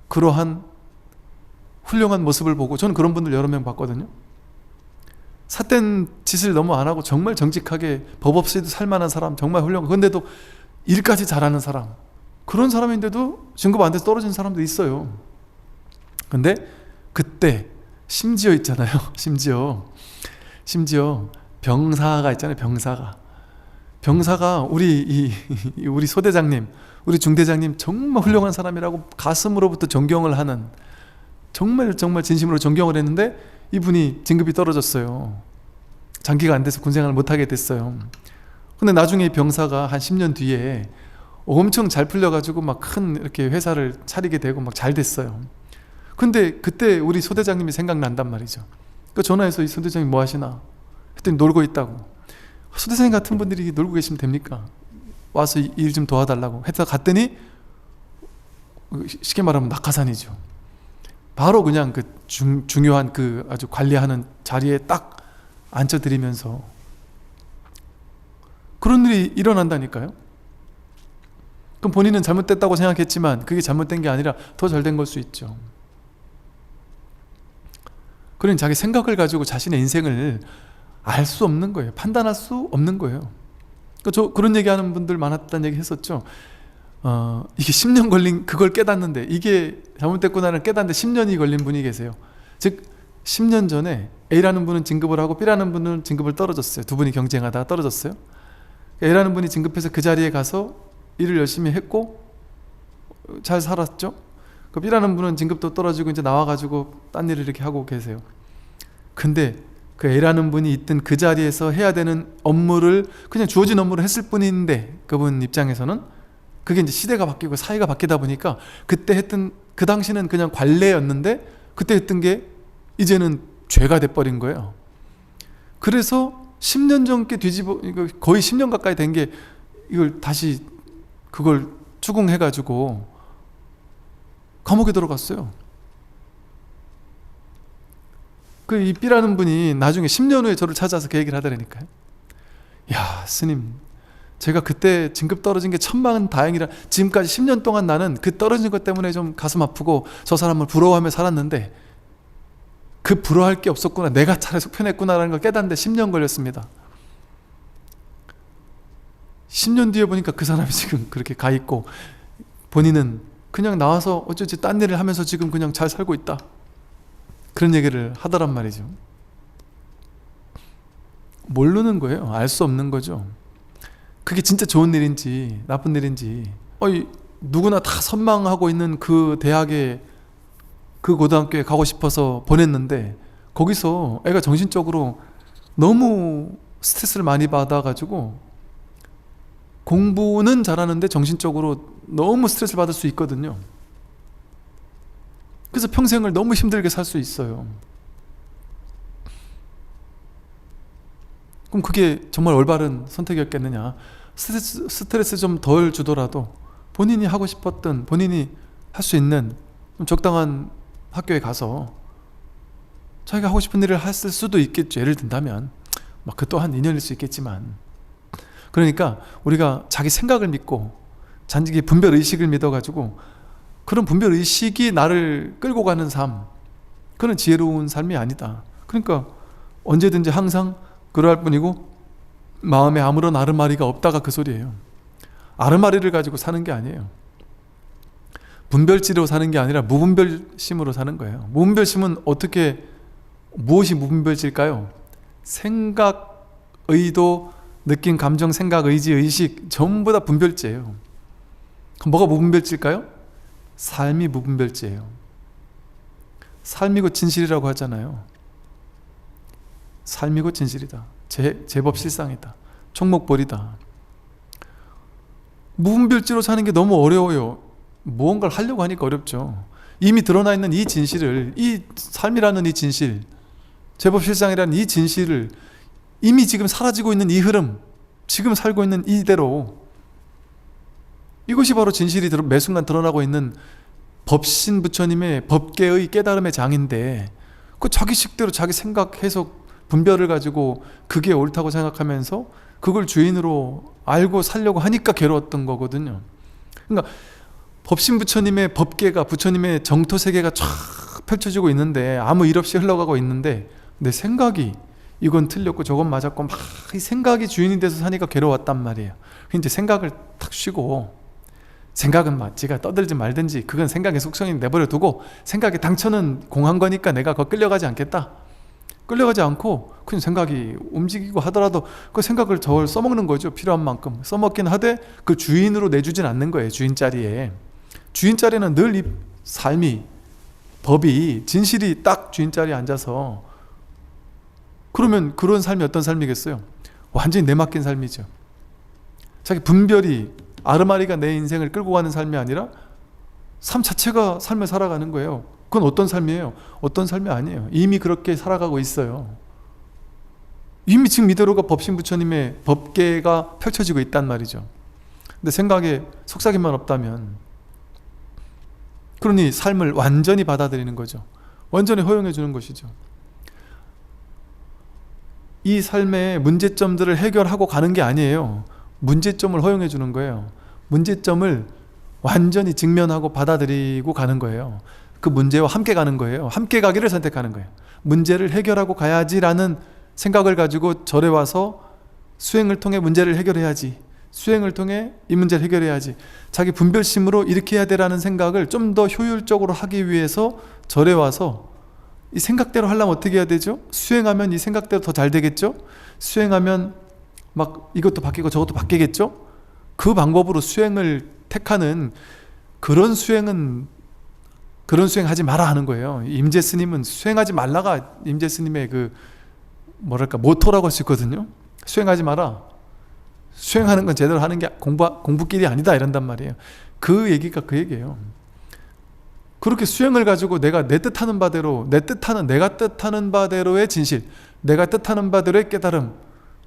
그러한 훌륭한 모습을 보고, 저는 그런 분들 여러 명 봤거든요. 삿된 짓을 너무 안 하고 정말 정직하게 법 없이도 살만한 사람, 정말 훌륭한, 그런데도 일까지 잘하는 사람, 그런 사람인데도 진급 안 돼서 떨어진 사람도 있어요. 근데 그때 심지어 있잖아요. 심지어 병사가 있잖아요. 병사가 우리 소대장님, 우리 중대장님 정말 훌륭한 사람이라고 가슴으로부터 존경을 하는, 정말 진심으로 존경을 했는데 이분이 진급이 떨어졌어요. 장기가 안 돼서 군생활을 못하게 됐어요. 근데 나중에 이 병사가 한 10년 뒤에 엄청 잘 풀려가지고 막 큰 이렇게 회사를 차리게 되고 막 잘 됐어요. 근데 그때 우리 소대장님이 생각난단 말이죠. 그 전화해서 이 소대장님 뭐 하시나 했더니 놀고 있다고. 소대장님 같은 분들이 놀고 계시면 됩니까? 와서 일 좀 도와달라고 해서 갔더니 쉽게 말하면 낙하산이죠. 바로 그냥 그 중요한 그 아주 관리하는 자리에 딱 앉혀드리면서, 그런 일이 일어난다니까요. 그럼 본인은 잘못됐다고 생각했지만 그게 잘못된 게 아니라 더 잘된 걸 수 있죠. 그러니 자기 생각을 가지고 자신의 인생을 알 수 없는 거예요. 판단할 수 없는 거예요. 저 그런 얘기하는 분들 많았다는 얘기 했었죠. 이게 10년 걸린 그걸 깨닫는데, 이게 잘못됐구나를 깨닫는데 10년이 걸린 분이 계세요. 즉 10년 전에 A라는 분은 진급을 하고 B라는 분은 진급을 떨어졌어요. 두 분이 경쟁하다가 떨어졌어요. A라는 분이 진급해서 그 자리에 가서 일을 열심히 했고 잘 살았죠. 그 B라는 분은 진급도 떨어지고 이제 나와가지고 딴 일을 이렇게 하고 계세요. 근데 그 A라는 분이 있던 그 자리에서 해야 되는 업무를 그냥 주어진 업무를 했을 뿐인데, 그분 입장에서는 그게 이제 시대가 바뀌고 사회가 바뀌다 보니까 그때 했던, 그 당시는 그냥 관례였는데 그때 했던 게 이제는 죄가 돼버린 거예요. 그래서 10년 전께 거의 10년 가까이 된 게, 이걸 다시 그걸 추궁해가지고 감옥에 들어갔어요. 이 B라는 분이 나중에 10년 후에 저를 찾아서 그 얘기를 하더라니까요. 야, 스님, 제가 그때 진급 떨어진 게 천만 다행이라, 지금까지 10년 동안 나는 그 떨어진 것 때문에 좀 가슴 아프고 저 사람을 부러워하며 살았는데 그 부러워할 게 없었구나, 내가 차라리 속편했구나라는 걸 깨닫는데 10년 걸렸습니다. 10년 뒤에 보니까 그 사람이 지금 그렇게 가 있고, 본인은 그냥 나와서 어쩌지 딴 일을 하면서 지금 그냥 잘 살고 있다, 그런 얘기를 하더란 말이죠. 모르는 거예요. 알 수 없는 거죠. 그게 진짜 좋은 일인지 나쁜 일인지. 누구나 다 선망하고 있는 그 대학에, 그 고등학교에 가고 싶어서 보냈는데 거기서 애가 정신적으로 너무 스트레스를 많이 받아가지고, 공부는 잘하는데 정신적으로 너무 스트레스를 받을 수 있거든요. 그래서 평생을 너무 힘들게 살 수 있어요. 그럼 그게 정말 올바른 선택이었겠느냐. 스트레스 좀 덜 주더라도 본인이 하고 싶었던, 본인이 할 수 있는 좀 적당한 학교에 가서 자기가 하고 싶은 일을 했을 수도 있겠죠. 예를 든다면 그 또한 인연일 수 있겠지만, 그러니까 우리가 자기 생각을 믿고 자기 분별의식을 믿어가지고, 그런 분별의식이 나를 끌고 가는 삶, 그런 지혜로운 삶이 아니다. 그러니까 언제든지 항상 그러할 뿐이고, 마음에 아무런 아르마리가 없다가 그 소리예요. 아르마리를 가지고 사는 게 아니에요. 분별지로 사는 게 아니라 무분별심으로 사는 거예요. 무분별심은 무엇이 무분별지일까요? 생각, 의도, 느낌, 감정, 생각, 의지, 의식 전부 다 분별지예요. 그럼 뭐가 무분별지일까요? 삶이 무분별지예요. 삶이고 진실이라고 하잖아요. 삶이고 진실이다. 제법 실상이다. 총목벌이다. 무분별지로 사는 게 너무 어려워요. 무언가를 하려고 하니까 어렵죠. 이미 드러나 있는 이 진실을, 이 삶이라는 이 진실, 제법 실상이라는 이 진실을, 이미 지금 사라지고 있는 이 흐름, 지금 살고 있는 이대로, 이것이 바로 진실이 매 순간 드러나고 있는 법신 부처님의 법계의 깨달음의 장인데, 그 자기 식대로 자기 생각, 해석, 분별을 가지고 그게 옳다고 생각하면서 그걸 주인으로 알고 살려고 하니까 괴로웠던 거거든요. 그러니까 법신 부처님의 법계가, 부처님의 정토 세계가 쫙 펼쳐지고 있는데, 아무 일 없이 흘러가고 있는데, 내 생각이 이건 틀렸고 저건 맞았고 막 이 생각이 주인이 돼서 사니까 괴로웠단 말이에요. 이제 생각을 탁 쉬고, 생각은 맞지가 떠들지 말든지 그건 생각의 속성이 내버려 두고, 생각의 당처는 공한 거니까 내가 그거 끌려가지 않겠다. 끌려가지 않고 그냥 생각이 움직이고 하더라도 그 생각을 저걸 써먹는 거죠. 필요한 만큼 써먹긴 하되 그 주인으로 내주진 않는 거예요. 주인 자리에. 주인 자리는 늘 이 삶이, 법이, 진실이 딱 주인 자리에 앉아서, 그러면 그런 삶이 어떤 삶이겠어요? 완전히 내맡긴 삶이죠. 자기 분별이, 아르마리가 내 인생을 끌고 가는 삶이 아니라 삶 자체가 삶을 살아가는 거예요. 그건 어떤 삶이에요? 어떤 삶이 아니에요. 이미 그렇게 살아가고 있어요. 이미 지금 이대로가 법신 부처님의 법계가 펼쳐지고 있단 말이죠. 근데 생각에 속삭임만 없다면, 그러니 삶을 완전히 받아들이는 거죠. 완전히 허용해 주는 것이죠. 이 삶의 문제점들을 해결하고 가는 게 아니에요. 문제점을 허용해 주는 거예요. 문제점을 완전히 직면하고 받아들이고 가는 거예요. 그 문제와 함께 가는 거예요. 함께 가기를 선택하는 거예요. 문제를 해결하고 가야지라는 생각을 가지고 절에 와서 수행을 통해 문제를 해결해야지, 수행을 통해 이 문제를 해결해야지, 자기 분별심으로 이렇게 해야 되라는 생각을 좀 더 효율적으로 하기 위해서 절에 와서 이 생각대로 하려면 어떻게 해야 되죠? 수행하면 이 생각대로 더 잘 되겠죠? 수행하면 막 이것도 바뀌고 저것도 바뀌겠죠? 그 방법으로 수행을 택하는 그런 수행은, 그런 수행하지 마라 하는 거예요. 임재 스님은 수행하지 말라가 임재 스님의 그 뭐랄까 모토라고 할 수 있거든요. 수행하지 마라. 수행하는 건 제대로 하는 게 공부길이 아니다 이런단 말이에요. 그 얘기가 그 얘기예요. 그렇게 수행을 가지고 내가 내 뜻하는 바대로, 내가 뜻하는 바대로의 진실, 내가 뜻하는 바대로의 깨달음,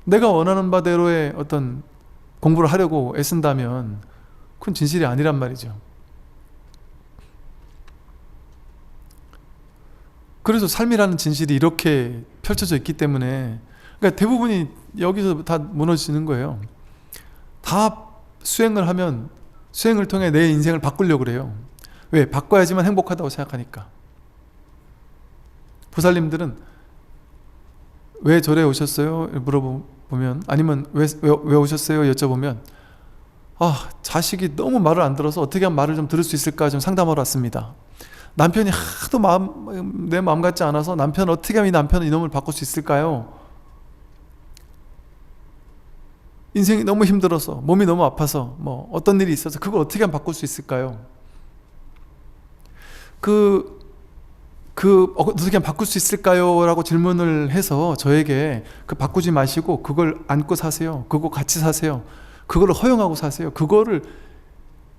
내가 원하는 바대로의 어떤 공부를 하려고 애쓴다면 그건 진실이 아니란 말이죠. 그래서 삶이라는 진실이 이렇게 펼쳐져 있기 때문에, 그러니까 대부분이 여기서 다 무너지는 거예요. 다 수행을 하면 수행을 통해 내 인생을 바꾸려고 그래요. 왜? 바꿔야지만 행복하다고 생각하니까. 보살님들은 왜 절에 오셨어요? 물어보면, 아니면 왜 오셨어요? 여쭤보면, 자식이 너무 말을 안 들어서 어떻게 하면 말을 좀 들을 수 있을까 좀 상담하러 왔습니다. 남편이 하도 내 마음 같지 않아서 남편 어떻게 하면 이 남편은 이놈을 바꿀 수 있을까요? 인생이 너무 힘들어서, 몸이 너무 아파서, 뭐 어떤 일이 있어서 그걸 어떻게 하면 바꿀 수 있을까요? 어떻게 하면 바꿀 수 있을까요? 라고 질문을 해서 저에게 바꾸지 마시고 그걸 안고 사세요. 그거 같이 사세요. 그걸 허용하고 사세요.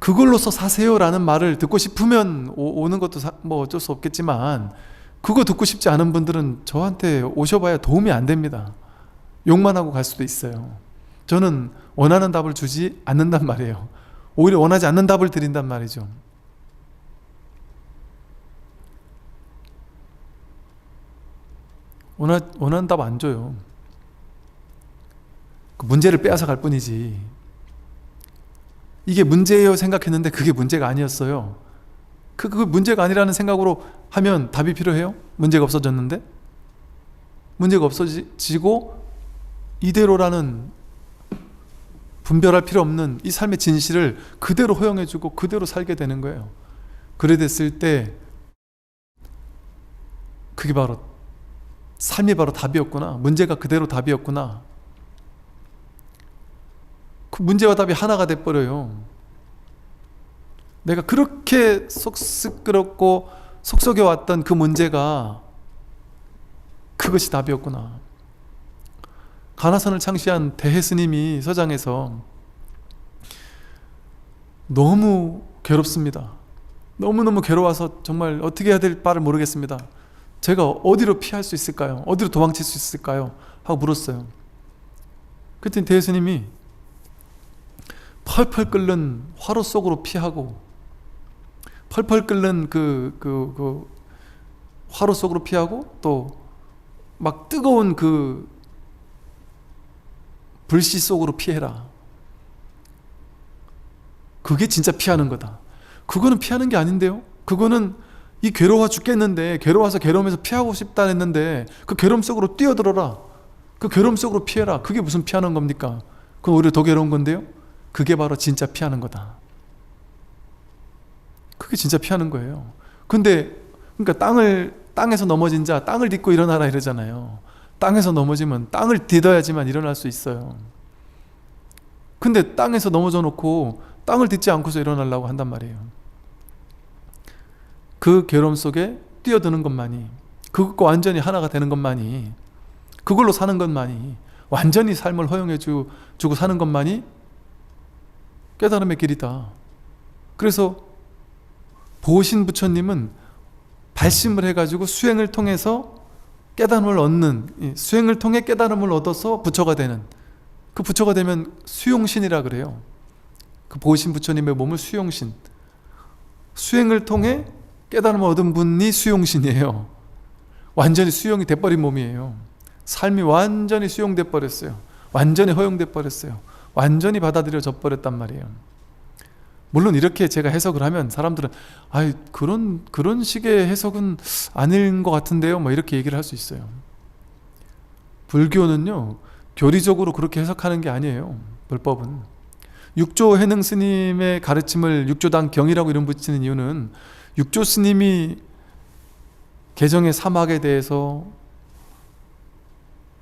그걸로서 사세요 라는 말을 듣고 싶으면 오는 것도 뭐 어쩔 수 없겠지만, 그거 듣고 싶지 않은 분들은 저한테 오셔봐야 도움이 안 됩니다. 욕만 하고 갈 수도 있어요. 저는 원하는 답을 주지 않는단 말이에요. 오히려 원하지 않는 답을 드린단 말이죠. 원하는 답 안 줘요. 그 문제를 빼앗아 갈 뿐이지. 이게 문제예요 생각했는데 그게 문제가 아니었어요. 그 문제가 아니라는 생각으로 하면 답이 필요해요? 문제가 없어졌는데? 문제가 없어지고 이대로라는 분별할 필요 없는 이 삶의 진실을 그대로 허용해주고 그대로 살게 되는 거예요. 그래 됐을 때 그게 바로 삶이 바로 답이었구나. 문제가 그대로 답이었구나. 그 문제와 답이 하나가 돼버려요. 내가 그렇게 쑥스럽고 속썩여왔던 그 문제가 그것이 답이었구나. 가나선을 창시한 대해 스님이 서장에서 너무 괴롭습니다. 너무너무 괴로워서 정말 어떻게 해야 될 바를 모르겠습니다. 제가 어디로 피할 수 있을까요? 어디로 도망칠 수 있을까요? 하고 물었어요. 그랬더니 대예수님이 펄펄 끓는 화로 속으로 피하고, 펄펄 끓는 그 화로 속으로 피하고, 또 막 뜨거운 그 불씨 속으로 피해라. 그게 진짜 피하는 거다. 그거는 피하는 게 아닌데요? 그거는 이 괴로워 죽겠는데, 괴로워서 괴로우면서 피하고 싶다 했는데 그 괴로움 속으로 뛰어들어라. 그 괴로움 속으로 피해라. 그게 무슨 피하는 겁니까? 그건 오히려 더 괴로운 건데요? 그게 바로 진짜 피하는 거다. 그게 진짜 피하는 거예요. 근데 그러니까 땅에서 넘어진 자 땅을 딛고 일어나라 이러잖아요. 땅에서 넘어지면 땅을 딛어야지만 일어날 수 있어요. 근데 땅에서 넘어져 놓고 땅을 딛지 않고서 일어나려고 한단 말이에요. 그 괴로움 속에 뛰어드는 것만이, 그것과 완전히 하나가 되는 것만이, 그걸로 사는 것만이, 완전히 삶을 허용해 주고 사는 것만이 깨달음의 길이다. 그래서 보신 부처님은 발심을 해가지고 수행을 통해서 깨달음을 얻는, 수행을 통해 깨달음을 얻어서 부처가 되는, 그 부처가 되면 수용신이라 그래요. 그 보신 부처님의 몸을 수용신, 수행을 통해 깨달음을 얻은 분이 수용신이에요. 완전히 수용이 돼버린 몸이에요. 삶이 완전히 수용돼 버렸어요. 완전히 허용돼 버렸어요. 완전히 받아들여져 버렸단 말이에요. 물론 이렇게 제가 해석을 하면 사람들은 그런 식의 해석은 아닌 것 같은데요, 뭐 이렇게 얘기를 할 수 있어요. 불교는요, 교리적으로 그렇게 해석하는 게 아니에요. 불법은 육조 해능 스님의 가르침을 육조당 경이라고 이름 붙이는 이유는, 육조 스님이 개정의 사막에 대해서,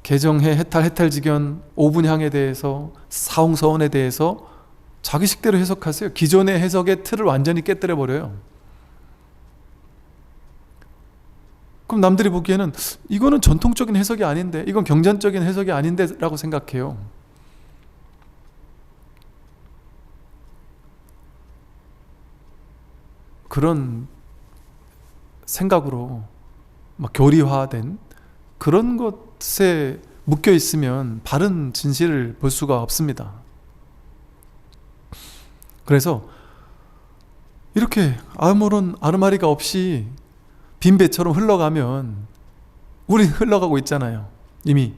개정의 해탈직견, 오분향에 대해서, 사홍서원에 대해서 자기 식대로 해석하세요. 기존의 해석의 틀을 완전히 깨뜨려 버려요. 그럼 남들이 보기에는 이거는 전통적인 해석이 아닌데, 이건 경전적인 해석이 아닌데 라고 생각해요. 그런 생각으로 막 교리화된 그런 것에 묶여 있으면 바른 진실을 볼 수가 없습니다. 그래서 이렇게 아무런 아르마리가 없이 빈배처럼 흘러가면, 우린 흘러가고 있잖아요. 이미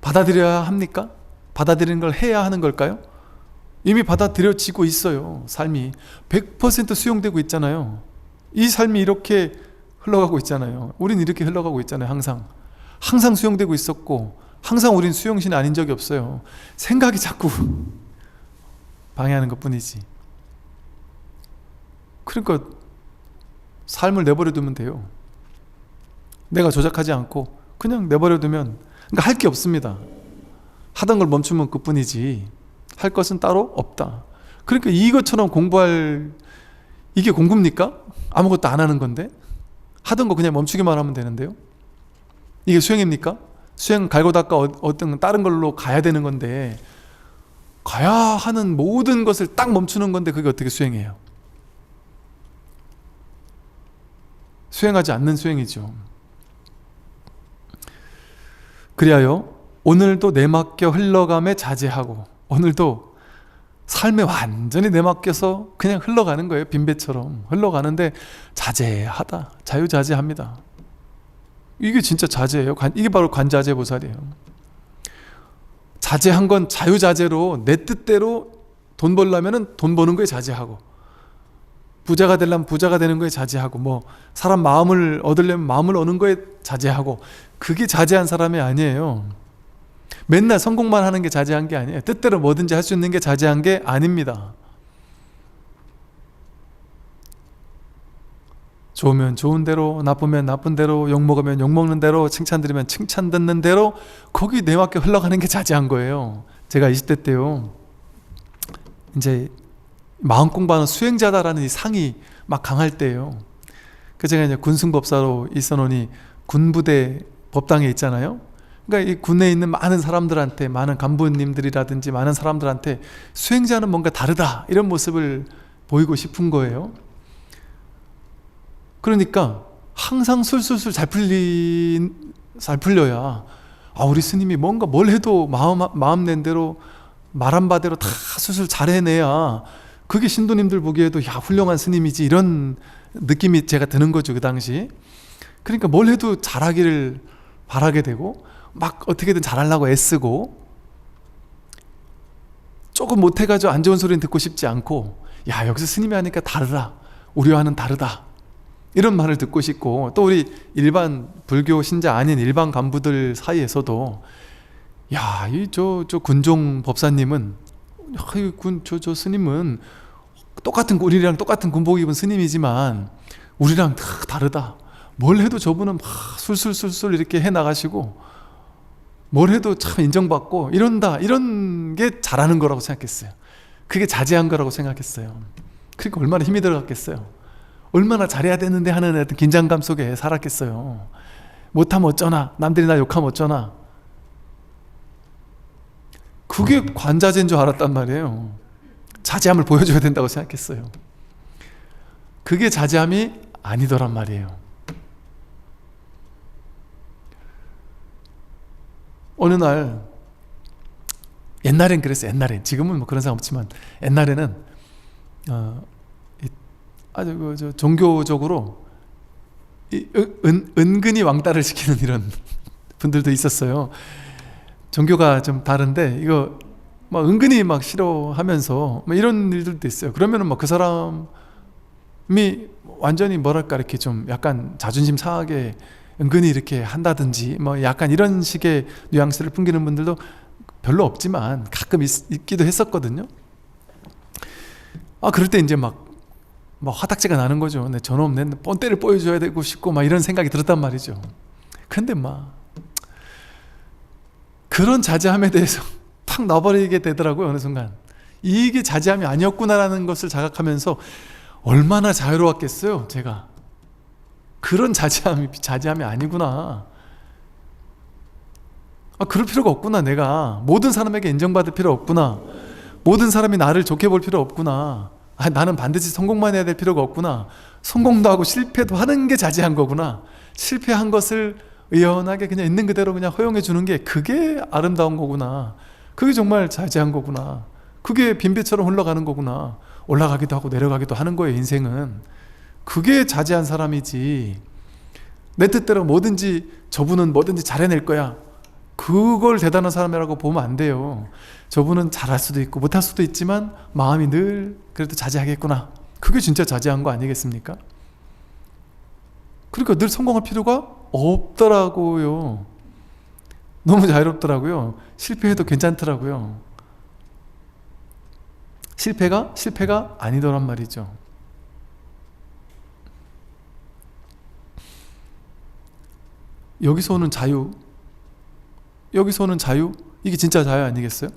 받아들여야 합니까? 받아들이는 걸 해야 하는 걸까요? 이미 받아들여지고 있어요. 삶이 100% 수용되고 있잖아요. 이 삶이 이렇게 흘러가고 있잖아요. 우린 이렇게 흘러가고 있잖아요. 항상 수용되고 있었고, 항상 우린 수용신이 아닌 적이 없어요. 생각이 자꾸 방해하는 것 뿐이지. 그러니까 삶을 내버려 두면 돼요. 내가 조작하지 않고 그냥 내버려 두면, 그러니까 할 게 없습니다. 하던 걸 멈추면 그뿐이지 할 것은 따로 없다. 그러니까 이것처럼 이게 공부입니까? 아무것도 안 하는 건데, 하던 거 그냥 멈추기만 하면 되는데요. 이게 수행입니까? 수행 갈고 닦아 어떤 다른 걸로 가야 되는 건데, 가야 하는 모든 것을 딱 멈추는 건데 그게 어떻게 수행해요? 수행하지 않는 수행이죠. 그리하여 오늘도 내맡겨 흘러감에 자제하고, 오늘도 삶에 완전히 내맡겨서 그냥 흘러가는 거예요. 빈배처럼 흘러가는데 자제하다, 자유자재합니다. 이게 진짜 자제예요. 이게 바로 관자재보살이에요. 자제한 건 자유자재로 내 뜻대로 돈 벌려면 돈 버는 거에 자제하고, 부자가 되려면 부자가 되는 거에 자제하고, 뭐 사람 마음을 얻으려면 마음을 얻는 거에 자제하고, 그게 자제한 사람이 아니에요. 맨날 성공만 하는 게 자제한 게 아니에요. 뜻대로 뭐든지 할 수 있는 게 자제한 게 아닙니다. 좋으면 좋은 대로, 나쁘면 나쁜 대로, 욕먹으면 욕먹는 대로, 칭찬 들으면 칭찬 듣는 대로, 거기 내맡겨 흘러가는 게 자제한 거예요. 제가 20대 때요, 이제 마음 공부하는 수행자다라는 이 상이 막 강할 때예요. 그 제가 이제 군승법사로 있어 놓으니 군부대 법당에 있잖아요. 그러니까 이 군에 있는 많은 사람들한테, 많은 간부님들이라든지 많은 사람들한테 수행자는 뭔가 다르다 이런 모습을 보이고 싶은 거예요. 그러니까 항상 술술술 잘 풀려야 우리 스님이 뭔가 뭘 해도 마음 낸 대로 말한 바대로 다 술술 잘 해내야 그게 신도님들 보기에도 야 훌륭한 스님이지 이런 느낌이 제가 드는 거죠 그 당시. 그러니까 뭘 해도 잘하기를 바라게 되고 막 어떻게든 잘하려고 애쓰고 조금 못해가지고 안 좋은 소리는 듣고 싶지 않고 야 여기서 스님이 하니까 다르다 우리와는 다르다 이런 말을 듣고 싶고 또 우리 일반 불교 신자 아닌 일반 간부들 사이에서도 야 이 저 군종 법사님은 저 스님은 똑같은 우리랑 똑같은 군복 입은 스님이지만 우리랑 다 다르다. 뭘 해도 저분은 막 술술술술 이렇게 해나가시고 뭘 해도 참 인정받고 이런다 이런 게 잘하는 거라고 생각했어요. 그게 자제한 거라고 생각했어요. 그러니까 얼마나 힘이 들어갔겠어요. 얼마나 잘해야 되는데 하는 어떤 긴장감 속에 살았겠어요. 못하면 어쩌나 남들이 나 욕하면 어쩌나 그게 관자재인 줄 알았단 말이에요. 자제함을 보여줘야 된다고 생각했어요. 그게 자제함이 아니더란 말이에요. 어느 날 옛날엔 그랬어요. 옛날엔 지금은 뭐 그런 사람 없지만 옛날에는 아주 종교적으로 은근히 왕따를 시키는 이런 분들도 있었어요. 종교가 좀 다른데 이거 막 은근히 막 싫어하면서 뭐 이런 일들도 있어요. 그러면은 뭐 그 사람이 완전히 뭐랄까 이렇게 좀 약간 자존심 상하게 은근히 이렇게 한다든지 뭐 약간 이런 식의 뉘앙스를 풍기는 분들도 별로 없지만 가끔 있기도 했었거든요. 그럴 때 이제 막 화딱지가 나는 거죠. 내 저놈 내 뻔때를 보여줘야 되고 싶고 막 이런 생각이 들었단 말이죠. 근데 막 그런 자제함에 대해서 팍 놔버리게 되더라고요. 어느 순간 이게 자제함이 아니었구나라는 것을 자각하면서 얼마나 자유로웠겠어요. 제가 그런 자제함이 아니구나. 그럴 필요가 없구나. 내가 모든 사람에게 인정받을 필요 없구나. 모든 사람이 나를 좋게 볼 필요 없구나. 나는 반드시 성공만 해야 될 필요가 없구나. 성공도 하고 실패도 하는 게 자제한 거구나. 실패한 것을 의연하게 그냥 있는 그대로 그냥 허용해 주는 게 그게 아름다운 거구나. 그게 정말 자제한 거구나. 그게 빈배처럼 흘러가는 거구나. 올라가기도 하고 내려가기도 하는 거예요. 인생은 그게 자제한 사람이지. 내 뜻대로 뭐든지 저분은 뭐든지 잘해낼 거야. 그걸 대단한 사람이라고 보면 안 돼요. 저분은 잘할 수도 있고 못할 수도 있지만 마음이 늘 그래도 자제하겠구나. 그게 진짜 자제한 거 아니겠습니까? 그러니까 늘 성공할 필요가 없더라고요. 너무 자유롭더라고요. 실패해도 괜찮더라고요. 실패가 아니더란 말이죠. 여기서 오는 자유, 이게 진짜 자유 아니겠어요?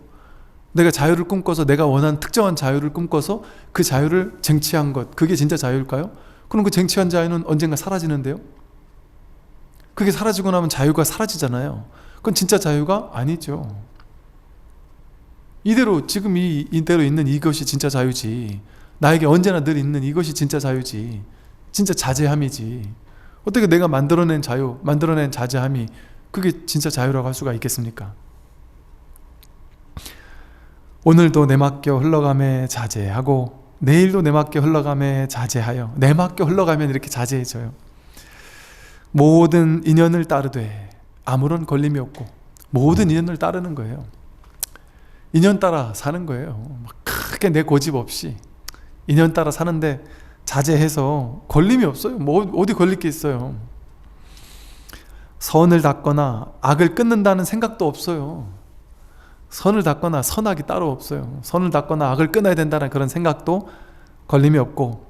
내가 자유를 꿈꿔서 내가 원하는 특정한 자유를 꿈꿔서 그 자유를 쟁취한 것, 그게 진짜 자유일까요? 그럼 그 쟁취한 자유는 언젠가 사라지는데요? 그게 사라지고 나면 자유가 사라지잖아요. 그건 진짜 자유가 아니죠. 이대로 지금 이대로 있는 이것이 진짜 자유지. 나에게 언제나 늘 있는 이것이 진짜 자유지. 진짜 자제함이지. 어떻게 내가 만들어낸 자유, 만들어낸 자제함이 그게 진짜 자유라고 할 수가 있겠습니까? 오늘도 내맡겨 흘러감에 자제하고 내일도 내맡겨 흘러감에 자제하여 내맡겨 흘러가면 이렇게 자제해져요. 모든 인연을 따르되 아무런 걸림이 없고 모든 인연을 따르는 거예요. 인연 따라 사는 거예요. 막 크게 내 고집 없이 인연 따라 사는데 자제해서 걸림이 없어요. 뭐 어디 걸릴 게 있어요. 선을 닦거나 악을 끊는다는 생각도 없어요. 선을 닦거나 선악이 따로 없어요. 선을 닦거나 악을 끊어야 된다는 그런 생각도 걸림이 없고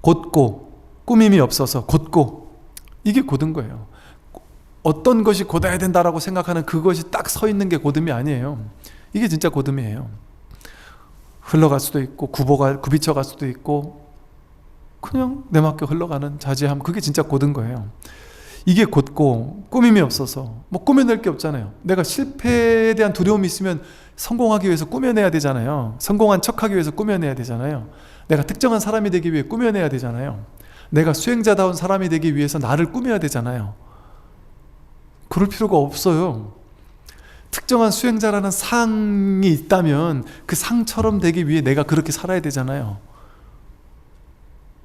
곧고 꾸밈이 없어서 곧고 이게 고든 거예요. 어떤 것이 곧아야 된다라고 생각하는 그것이 딱 서 있는 게 고듬이 아니에요. 이게 진짜 고듬이에요. 흘러갈 수도 있고 굽이쳐 갈 수도 있고 그냥 내맡겨 흘러가는 자제함, 그게 진짜 고든 거예요. 이게 곧고 꾸밈이 없어서 뭐 꾸며낼 게 없잖아요. 내가 실패에 대한 두려움이 있으면 성공하기 위해서 꾸며내야 되잖아요. 성공한 척하기 위해서 꾸며내야 되잖아요. 내가 특정한 사람이 되기 위해 꾸며내야 되잖아요. 내가 수행자다운 사람이 되기 위해서 나를 꾸며야 되잖아요. 그럴 필요가 없어요. 특정한 수행자라는 상이 있다면 그 상처럼 되기 위해 내가 그렇게 살아야 되잖아요.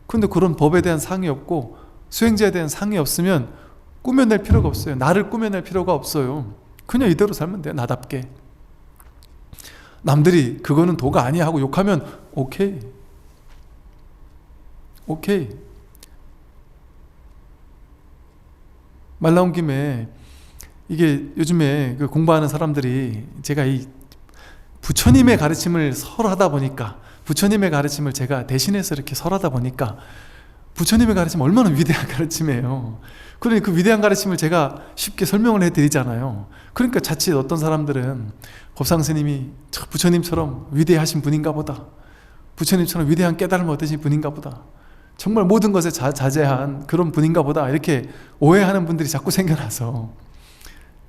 근데 그런 법에 대한 상이 없고 수행자에 대한 상이 없으면 꾸며낼 필요가 없어요. 나를 꾸며낼 필요가 없어요. 그냥 이대로 살면 돼요. 나답게. 남들이 그거는 도가 아니야 하고 욕하면 오케이. 말 나온 김에 이게 요즘에 그 공부하는 사람들이 제가 이 부처님의 가르침을 설하다 보니까 부처님의 가르침을 제가 대신해서 이렇게 설하다 보니까 부처님의 가르침 얼마나 위대한 가르침이에요. 그러니 그 위대한 가르침을 제가 쉽게 설명을 해드리잖아요. 그러니까 자칫 어떤 사람들은 법상 스님이 부처님처럼 위대하신 분인가 보다, 부처님처럼 위대한 깨달음을 얻으신 분인가 보다, 정말 모든 것에 자제한 그런 분인가 보다, 이렇게 오해하는 분들이 자꾸 생겨나서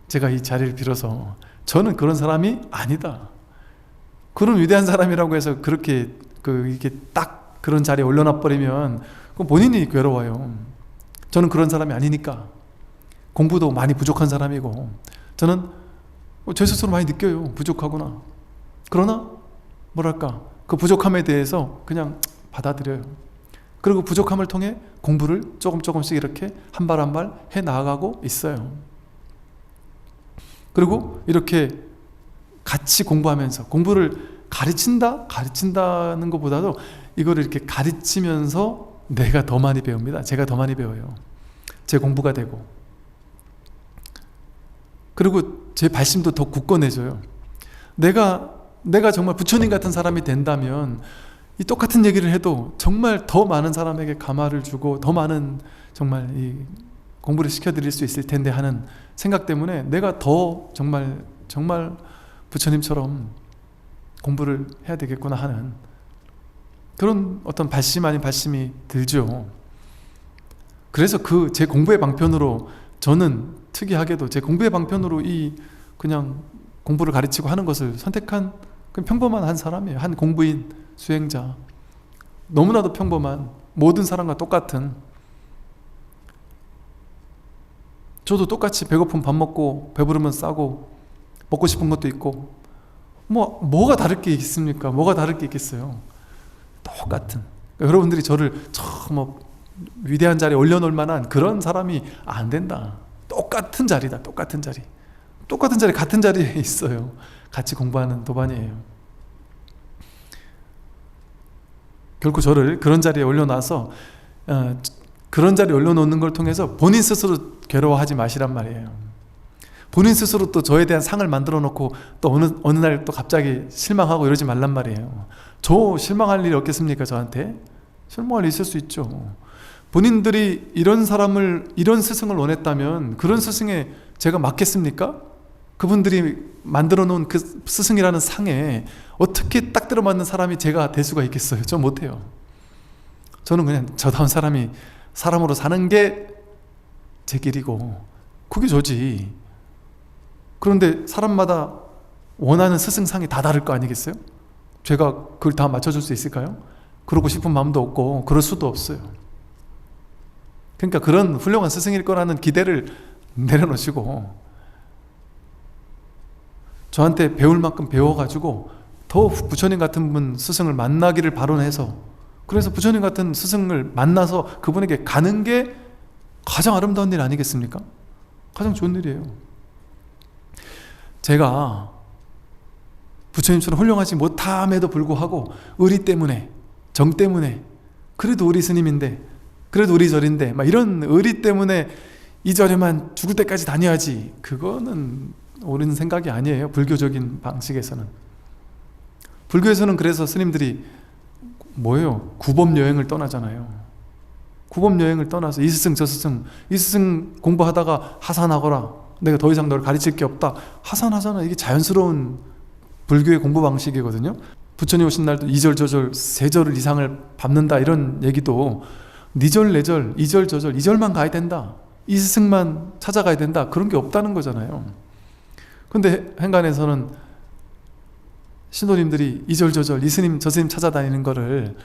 제가 이 자리를 빌어서 저는 그런 사람이 아니다. 그런 위대한 사람이라고 해서 그렇게 이게 딱 그런 자리에 올려놔 버리면 그건 본인이 괴로워요. 저는 그런 사람이 아니니까. 공부도 많이 부족한 사람이고 저는 제 스스로 많이 느껴요. 부족하구나. 그러나 뭐랄까 그 부족함에 대해서 그냥 받아들여요. 그리고 부족함을 통해 공부를 조금씩 이렇게 한 발 한 발 해 나아가고 있어요. 그리고 이렇게 같이 공부하면서 공부를 가르친다는 것보다도 이거를 이렇게 가르치면서 내가 더 많이 배웁니다. 제가 더 많이 배워요. 제 공부가 되고, 그리고 제 발심도 더 굳건해져요. 내가 정말 부처님 같은 사람이 된다면 이 똑같은 얘기를 해도 정말 더 많은 사람에게 감화를 주고 더 많은 정말 이 공부를 시켜드릴 수 있을 텐데 하는 생각 때문에 내가 더 정말 부처님처럼 공부를 해야 되겠구나 하는 그런 어떤 발심 아닌 발심이 들죠. 그래서 그 제 공부의 방편으로 저는 특이하게도 제 공부의 방편으로 이 그냥 공부를 가르치고 하는 것을 선택한 그냥 평범한 한 사람이에요. 한 공부인 수행자, 너무나도 평범한 모든 사람과 똑같은, 저도 똑같이 배고프면 밥 먹고 배부르면 싸고 먹고 싶은 것도 있고 뭐가 다를 게 있습니까? 뭐가 다를 게 있겠어요? 똑같은. 그러니까 여러분들이 저를 위대한 자리에 올려놓을 만한 그런 사람이 안 된다. 똑같은 자리다. 똑같은 자리, 같은 자리에 있어요. 같이 공부하는 도반이에요. 결코 저를 그런 자리에 올려놔서 그런 자리에 올려놓는 걸 통해서 본인 스스로 괴로워하지 마시란 말이에요. 본인 스스로 또 저에 대한 상을 만들어 놓고 또 어느 날 또 갑자기 실망하고 이러지 말란 말이에요. 저 실망할 일이 없겠습니까? 저한테 실망할 일이 있을 수 있죠. 본인들이 이런 스승을 원했다면 그런 스승에 제가 맞겠습니까? 그분들이 만들어 놓은 그 스승이라는 상에 어떻게 딱 들어맞는 사람이 제가 될 수가 있겠어요? 저 못해요. 저는 그냥 저다운 사람으로 사는 게 제 길이고 그게 저지. 그런데 사람마다 원하는 스승상이 다 다를 거 아니겠어요? 제가 그걸 다 맞춰줄 수 있을까요? 그러고 싶은 마음도 없고 그럴 수도 없어요. 그러니까 그런 훌륭한 스승일 거라는 기대를 내려놓으시고 저한테 배울 만큼 배워가지고 더 부처님 같은 분 스승을 만나기를 발언해서, 그래서 부처님 같은 스승을 만나서 그분에게 가는 게 가장 아름다운 일 아니겠습니까? 가장 좋은 일이에요. 제가 부처님처럼 훌륭하지 못함에도 불구하고 의리 때문에, 정 때문에, 그래도 우리 스님인데, 그래도 우리 절인데 막 이런 의리 때문에 이 절에만 죽을 때까지 다녀야지, 그거는 옳은 생각이 아니에요. 불교적인 방식에서는. 불교에서는 그래서 스님들이 구범 여행을 떠나잖아요. 구범 여행을 떠나서 이 스승 저 스승, 이 스승 공부하다가 하산하거라, 내가 더 이상 너를 가르칠 게 없다, 하산하잖아. 이게 자연스러운 불교의 공부 방식이거든요. 부처님 오신 날도 2절 저절 3절 이상을 밟는다, 이런 얘기도 2절 4절 2절 저절 2절만 가야 된다, 이 스승만 찾아가야 된다, 그런 게 없다는 거잖아요. 근데 행간에서는 신도님들이 이절저절 이 스님 저 스님 찾아다니는 거를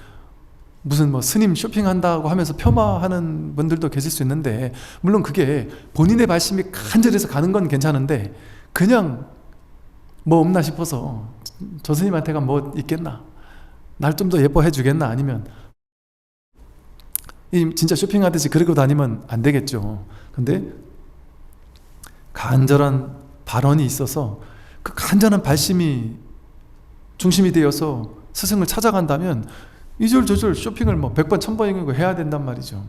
무슨 뭐 스님 쇼핑한다고 하면서 폄하하는 분들도 계실 수 있는데, 물론 그게 본인의 발심이 간절해서 가는 건 괜찮은데, 그냥 뭐 없나 싶어서 저 스님한테가 뭐 있겠나, 날 좀 더 예뻐해 주겠나, 아니면 진짜 쇼핑하듯이 그러고 다니면 안 되겠죠. 근데 간절한 발언이 있어서 그 간절한 발심이 중심이 되어서 스승을 찾아간다면 이절저절 쇼핑을 뭐 100번 1000번이고 해야 된단 말이죠.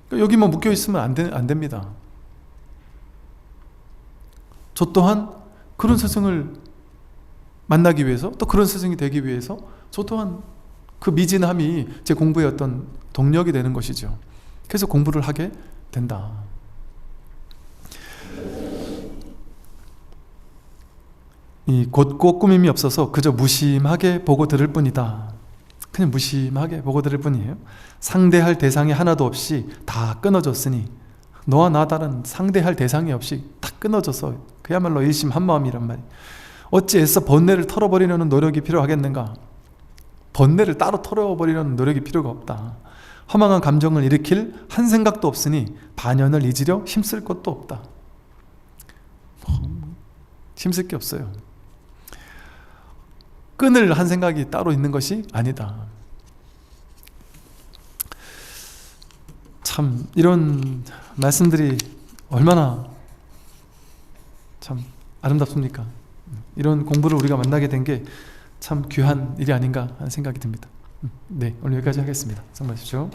그러니까 여기만 묶여 있으면 안 됩니다. 저 또한 그런 스승을 만나기 위해서, 또 그런 스승이 되기 위해서 저 또한 그 미진함이 제 공부의 어떤 동력이 되는 것이죠. 그래서 공부를 하게 된다. 이 곧고 꾸밈이 없어서 그저 무심하게 보고 들을 뿐이다. 그냥 무심하게 보고 들을 뿐이에요. 상대할 대상이 하나도 없이 다 끊어졌으니, 너와 나 다른 상대할 대상이 없이 다 끊어져서 그야말로 일심 한마음이란 말이에요. 어찌 애써 번뇌를 털어버리려는 노력이 필요하겠는가? 번뇌를 따로 털어버리려는 노력이 필요가 없다. 허망한 감정을 일으킬 한 생각도 없으니 반연을 잊으려 힘쓸 것도 없다. 힘쓸 게 없어요. 끊을 한 생각이 따로 있는 것이 아니다. 참 이런 말씀들이 얼마나 참 아름답습니까? 이런 공부를 우리가 만나게 된 게 참 귀한 일이 아닌가 하는 생각이 듭니다. 네, 오늘 여기까지 하겠습니다. 수고 많으십시오.